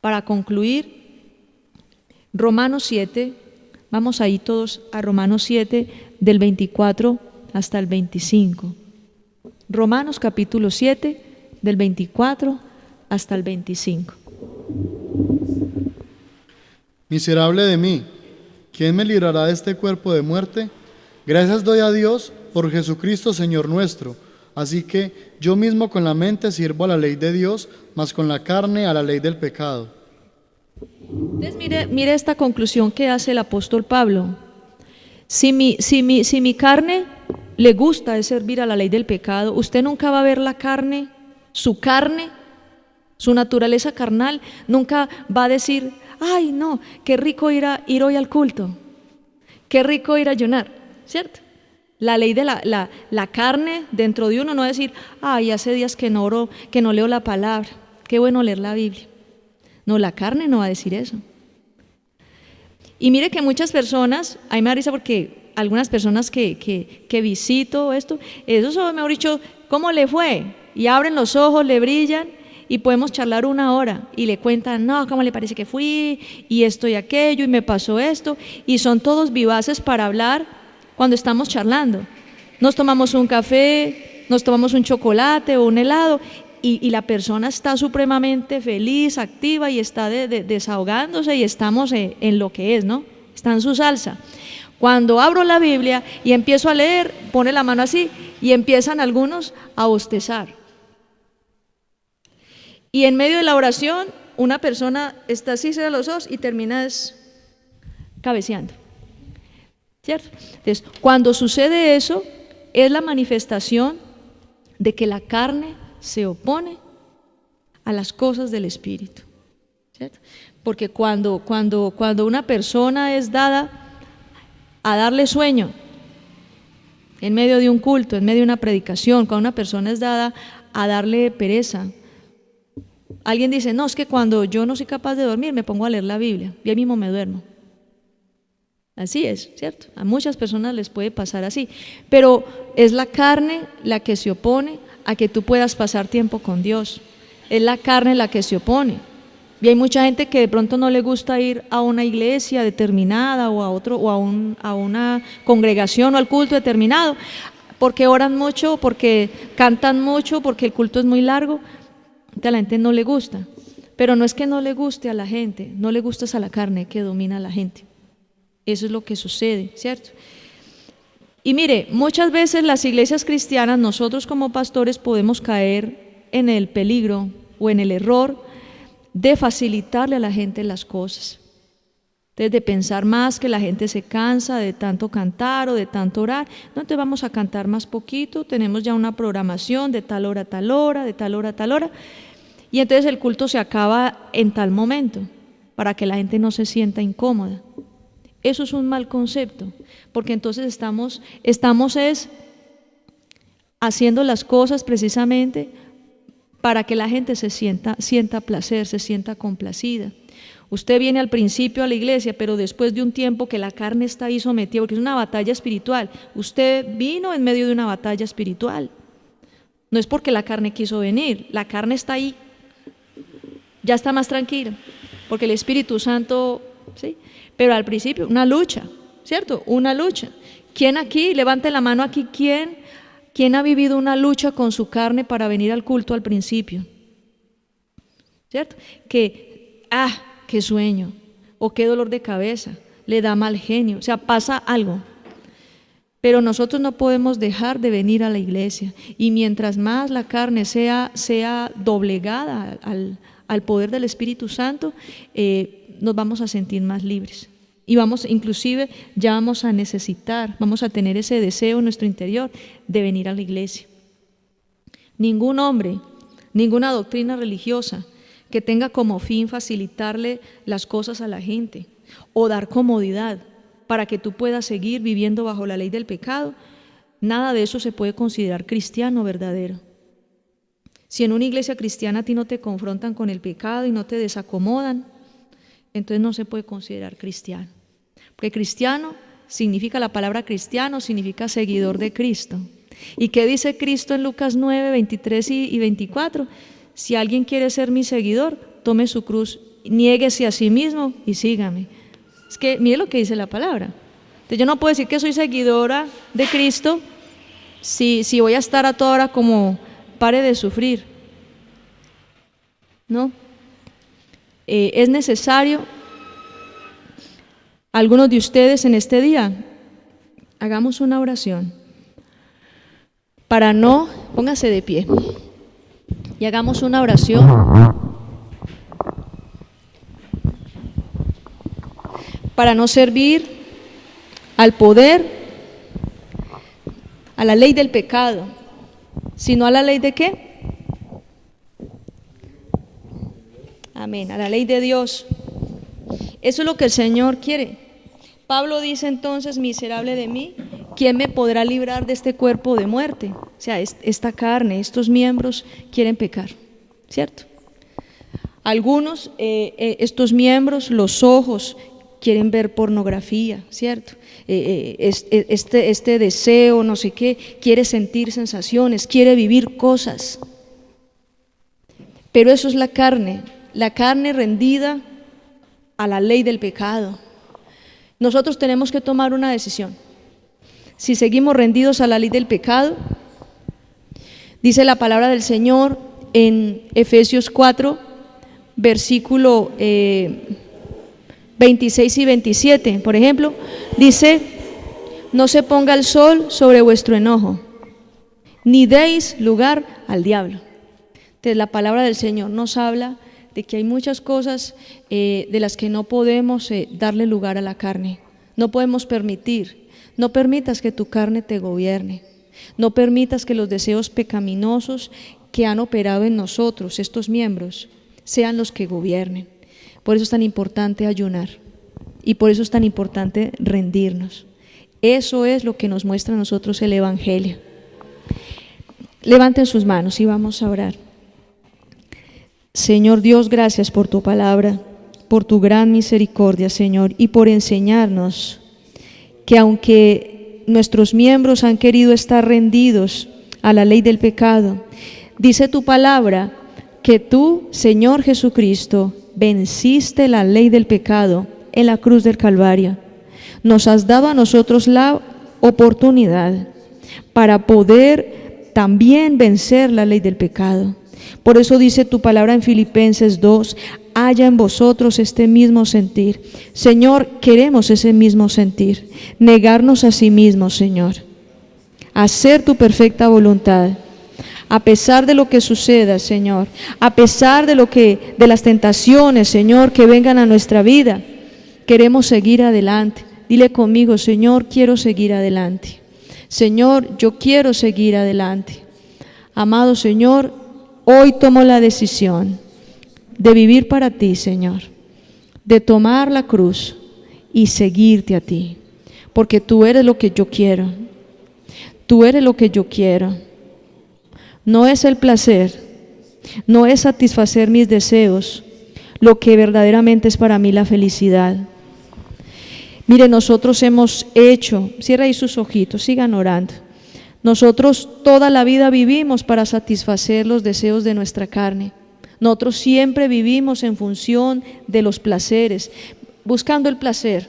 Para concluir, Romanos 7, vamos ahí todos a Romanos 7, del 24 hasta el 25. Romanos capítulo 7, del 24 hasta el 25. Miserable de mí, ¿quién me librará de este cuerpo de muerte? Gracias doy a Dios por Jesucristo Señor nuestro. Así que yo mismo con la mente sirvo a la ley de Dios, mas con la carne a la ley del pecado. Entonces mire esta conclusión que hace el apóstol Pablo. Si mi carne le gusta es servir a la ley del pecado, usted nunca va a ver la carne, su naturaleza carnal, nunca va a decir, ay no, qué rico ir hoy al culto, qué rico ir a ayunar, ¿cierto? La ley de la carne dentro de uno no va a decir, ay, hace días que no oro, que no leo la palabra, qué bueno leer la Biblia. No, la carne no va a decir eso. Y mire que muchas personas, a mí me da risa porque algunas personas que visito esto, eso mejor dicho, ¿cómo le fue? Y abren los ojos, le brillan y podemos charlar 1 hora y le cuentan, no, ¿cómo le parece que fui? Y esto y aquello y me pasó esto. Y son todos vivaces para hablar cuando estamos charlando. Nos tomamos un café, nos tomamos un chocolate o un helado y la persona está supremamente feliz, activa y está desahogándose y estamos en lo que es, ¿no? Está en su salsa. Cuando abro la Biblia y empiezo a leer, pone la mano así y empiezan algunos a bostezar. Y en medio de la oración, una persona está así, cierra los ojos y termina cabeceando, ¿cierto? Entonces, cuando sucede eso, es la manifestación de que la carne se opone a las cosas del Espíritu, ¿cierto? Porque cuando una persona es dada a darle sueño en medio de un culto, en medio de una predicación, cuando una persona es dada a darle pereza, alguien dice, no, es que cuando yo no soy capaz de dormir me pongo a leer la Biblia y ahí mismo me duermo. Así es, ¿cierto? A muchas personas les puede pasar así, pero es la carne la que se opone a que tú puedas pasar tiempo con Dios. Es la carne la que se opone. Y hay mucha gente que de pronto no le gusta ir a una iglesia determinada o a una congregación o al culto determinado, porque oran mucho, porque cantan mucho, porque el culto es muy largo. A la gente no le gusta. Pero no es que no le guste a la gente, no le gusta a la carne que domina a la gente. Eso es lo que sucede, ¿cierto? Y mire, muchas veces las iglesias cristianas, nosotros como pastores podemos caer en el peligro o en el error de facilitarle a la gente las cosas. Entonces, de pensar más que la gente se cansa de tanto cantar o de tanto orar, no, entonces vamos a cantar más poquito, tenemos ya una programación de tal hora a tal hora, de tal hora a tal hora, y entonces el culto se acaba en tal momento, para que la gente no se sienta incómoda. Eso es un mal concepto, porque entonces estamos haciendo las cosas precisamente para que la gente sienta placer, se sienta complacida. Usted viene al principio a la iglesia, pero después de un tiempo que la carne está ahí sometida, porque es una batalla espiritual. Usted vino en medio de una batalla espiritual. No es porque la carne quiso venir, la carne está ahí. Ya está más tranquila, porque el Espíritu Santo, ¿sí? Pero al principio, una lucha, ¿cierto? Una lucha. ¿Quién aquí, levante la mano aquí, quién ha vivido una lucha con su carne para venir al culto al principio? ¿Cierto? Qué sueño, o qué dolor de cabeza, le da mal genio, o sea, pasa algo. Pero nosotros no podemos dejar de venir a la iglesia, y mientras más la carne sea doblegada al poder del Espíritu Santo, nos vamos a sentir más libres. Y inclusive ya vamos a necesitar, vamos a tener ese deseo en nuestro interior de venir a la iglesia. Ningún hombre, ninguna doctrina religiosa que tenga como fin facilitarle las cosas a la gente o dar comodidad para que tú puedas seguir viviendo bajo la ley del pecado, nada de eso se puede considerar cristiano verdadero. Si en una iglesia cristiana a ti no te confrontan con el pecado y no te desacomodan, entonces no se puede considerar cristiano. Porque cristiano significa, la palabra cristiano significa seguidor de Cristo. ¿Y qué dice Cristo en Lucas 9, 23 y 24? Si alguien quiere ser mi seguidor, tome su cruz, niéguese a sí mismo y sígame. Es que mire lo que dice la palabra. Entonces yo no puedo decir que soy seguidora de Cristo si voy a estar a toda hora como pare de sufrir. No. Es necesario, algunos de ustedes en este día, hagamos una oración para no, póngase de pie y hagamos una oración para no servir al poder, a la ley del pecado, sino a la ley de ¿qué? Amén, a la ley de Dios. Eso es lo que el Señor quiere. Pablo dice entonces, miserable de mí, ¿quién me podrá librar de este cuerpo de muerte? O sea, esta carne, estos miembros quieren pecar, ¿cierto? Algunos, estos miembros, los ojos, quieren ver pornografía, ¿cierto? Este deseo, no sé qué, quiere sentir sensaciones, quiere vivir cosas. Pero eso es la carne rendida a la ley del pecado. Nosotros tenemos que tomar una decisión. Si seguimos rendidos a la ley del pecado, dice la palabra del Señor en Efesios 4, versículo 26 y 27, por ejemplo, dice: no se ponga el sol sobre vuestro enojo, ni deis lugar al diablo. Entonces la palabra del Señor nos habla de que hay muchas cosas de las que no podemos darle lugar a la carne. No podemos no permitas que tu carne te gobierne. No permitas que los deseos pecaminosos que han operado en nosotros, estos miembros, sean los que gobiernen. Por eso es tan importante ayunar y por eso es tan importante rendirnos. Eso es lo que nos muestra a nosotros el Evangelio. Levanten sus manos y vamos a orar. Señor Dios, gracias por tu palabra, por tu gran misericordia, Señor, y por enseñarnos que aunque nuestros miembros han querido estar rendidos a la ley del pecado, dice tu palabra que tú, Señor Jesucristo, venciste la ley del pecado en la cruz del Calvario. Nos has dado a nosotros la oportunidad para poder también vencer la ley del pecado. Por eso dice tu palabra en Filipenses 2, haya en vosotros este mismo sentir. Señor, queremos ese mismo sentir, negarnos a sí mismos, Señor, hacer tu perfecta voluntad. A pesar de lo que suceda, Señor, a pesar de las tentaciones, Señor, que vengan a nuestra vida, queremos seguir adelante. Dile conmigo: Señor, quiero seguir adelante. Señor, yo quiero seguir adelante. Amado Señor, hoy tomo la decisión de vivir para ti, Señor, de tomar la cruz y seguirte a ti, porque tú eres lo que yo quiero. Tú eres lo que yo quiero. No es el placer, no es satisfacer mis deseos, lo que verdaderamente es para mí la felicidad. Mire, nosotros hemos hecho, cierra ahí sus ojitos, sigan orando. Nosotros toda la vida vivimos para satisfacer los deseos de nuestra carne. Nosotros siempre vivimos en función de los placeres, buscando el placer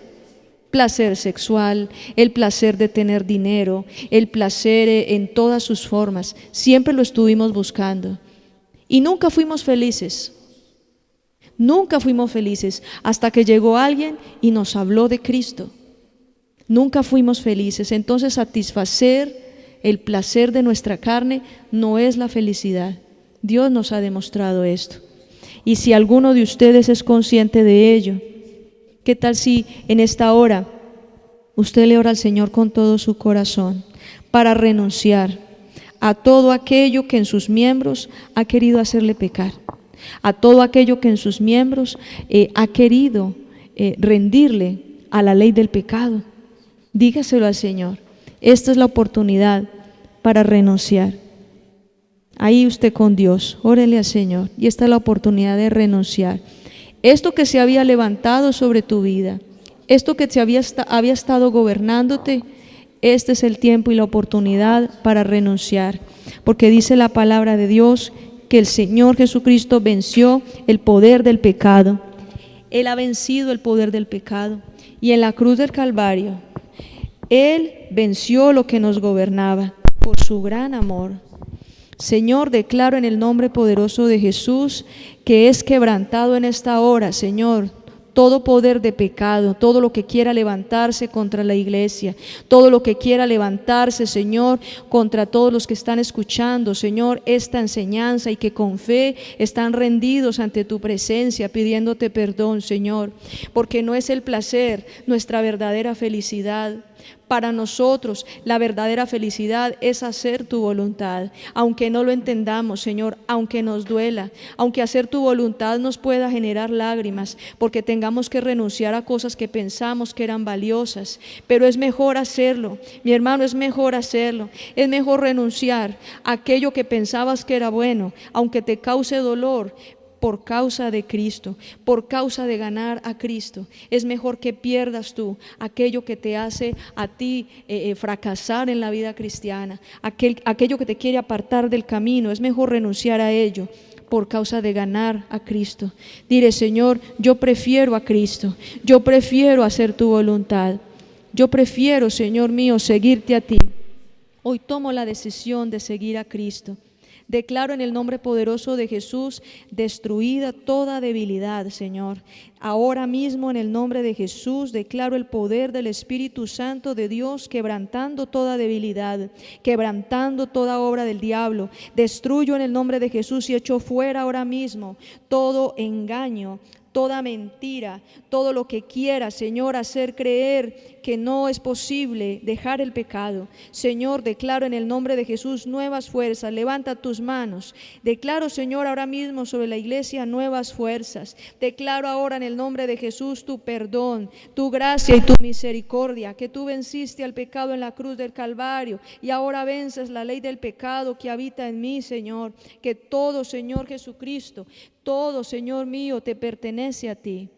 sexual, el placer de tener dinero, el placer en todas sus formas. Siempre lo estuvimos buscando y nunca fuimos felices. Nunca fuimos felices hasta que llegó alguien y nos habló de Cristo. Nunca fuimos felices. Entonces, satisfacer el placer de nuestra carne no es la felicidad. Dios nos ha demostrado esto. Y si alguno de ustedes es consciente de ello, ¿qué tal si en esta hora usted le ora al Señor con todo su corazón para renunciar a todo aquello que en sus miembros ha querido hacerle pecar, a todo aquello que en sus miembros ha querido rendirle a la ley del pecado? Dígaselo al Señor. Esta es la oportunidad para renunciar. Ahí usted con Dios, órele al Señor, y esta es la oportunidad de renunciar. Esto que se había levantado sobre tu vida, esto que te había estado gobernándote, este es el tiempo y la oportunidad para renunciar, porque dice la palabra de Dios que el Señor Jesucristo venció el poder del pecado. Él ha vencido el poder del pecado, y en la cruz del Calvario Él venció lo que nos gobernaba por su gran amor. Señor, declaro en el nombre poderoso de Jesús que es quebrantado en esta hora, Señor, todo poder de pecado, todo lo que quiera levantarse contra la iglesia, todo lo que quiera levantarse, Señor, contra todos los que están escuchando, Señor, esta enseñanza, y que con fe están rendidos ante tu presencia, pidiéndote perdón, Señor, porque no es el placer nuestra verdadera felicidad. Para nosotros la verdadera felicidad es hacer tu voluntad, aunque no lo entendamos, Señor, aunque nos duela, aunque hacer tu voluntad nos pueda generar lágrimas, porque tengamos que renunciar a cosas que pensamos que eran valiosas, pero es mejor hacerlo, mi hermano, es mejor hacerlo, es mejor renunciar a aquello que pensabas que era bueno, aunque te cause dolor, por causa de Cristo, por causa de ganar a Cristo. Es mejor que pierdas tú aquello que te hace a ti fracasar en la vida cristiana, aquello que te quiere apartar del camino. Es mejor renunciar a ello por causa de ganar a Cristo. Dile: Señor, yo prefiero a Cristo, yo prefiero hacer tu voluntad, yo prefiero, Señor mío, seguirte a ti. Hoy tomo la decisión de seguir a Cristo. Declaro en el nombre poderoso de Jesús destruida toda debilidad, Señor. Ahora mismo en el nombre de Jesús declaro el poder del Espíritu Santo de Dios quebrantando toda debilidad, quebrantando toda obra del diablo. Destruyo en el nombre de Jesús y echo fuera ahora mismo todo engaño, toda mentira, todo lo que quiera, Señor, hacer creer que no es posible dejar el pecado. Señor, declaro en el nombre de Jesús nuevas fuerzas. Levanta tus manos. Declaro, Señor, ahora mismo sobre la iglesia nuevas fuerzas. Declaro ahora en el nombre de Jesús tu perdón, tu gracia y tu misericordia, que tú venciste al pecado en la cruz del Calvario y ahora vences la ley del pecado que habita en mí, Señor. Que todo, Señor Jesucristo, todo, Señor mío, te pertenece a ti.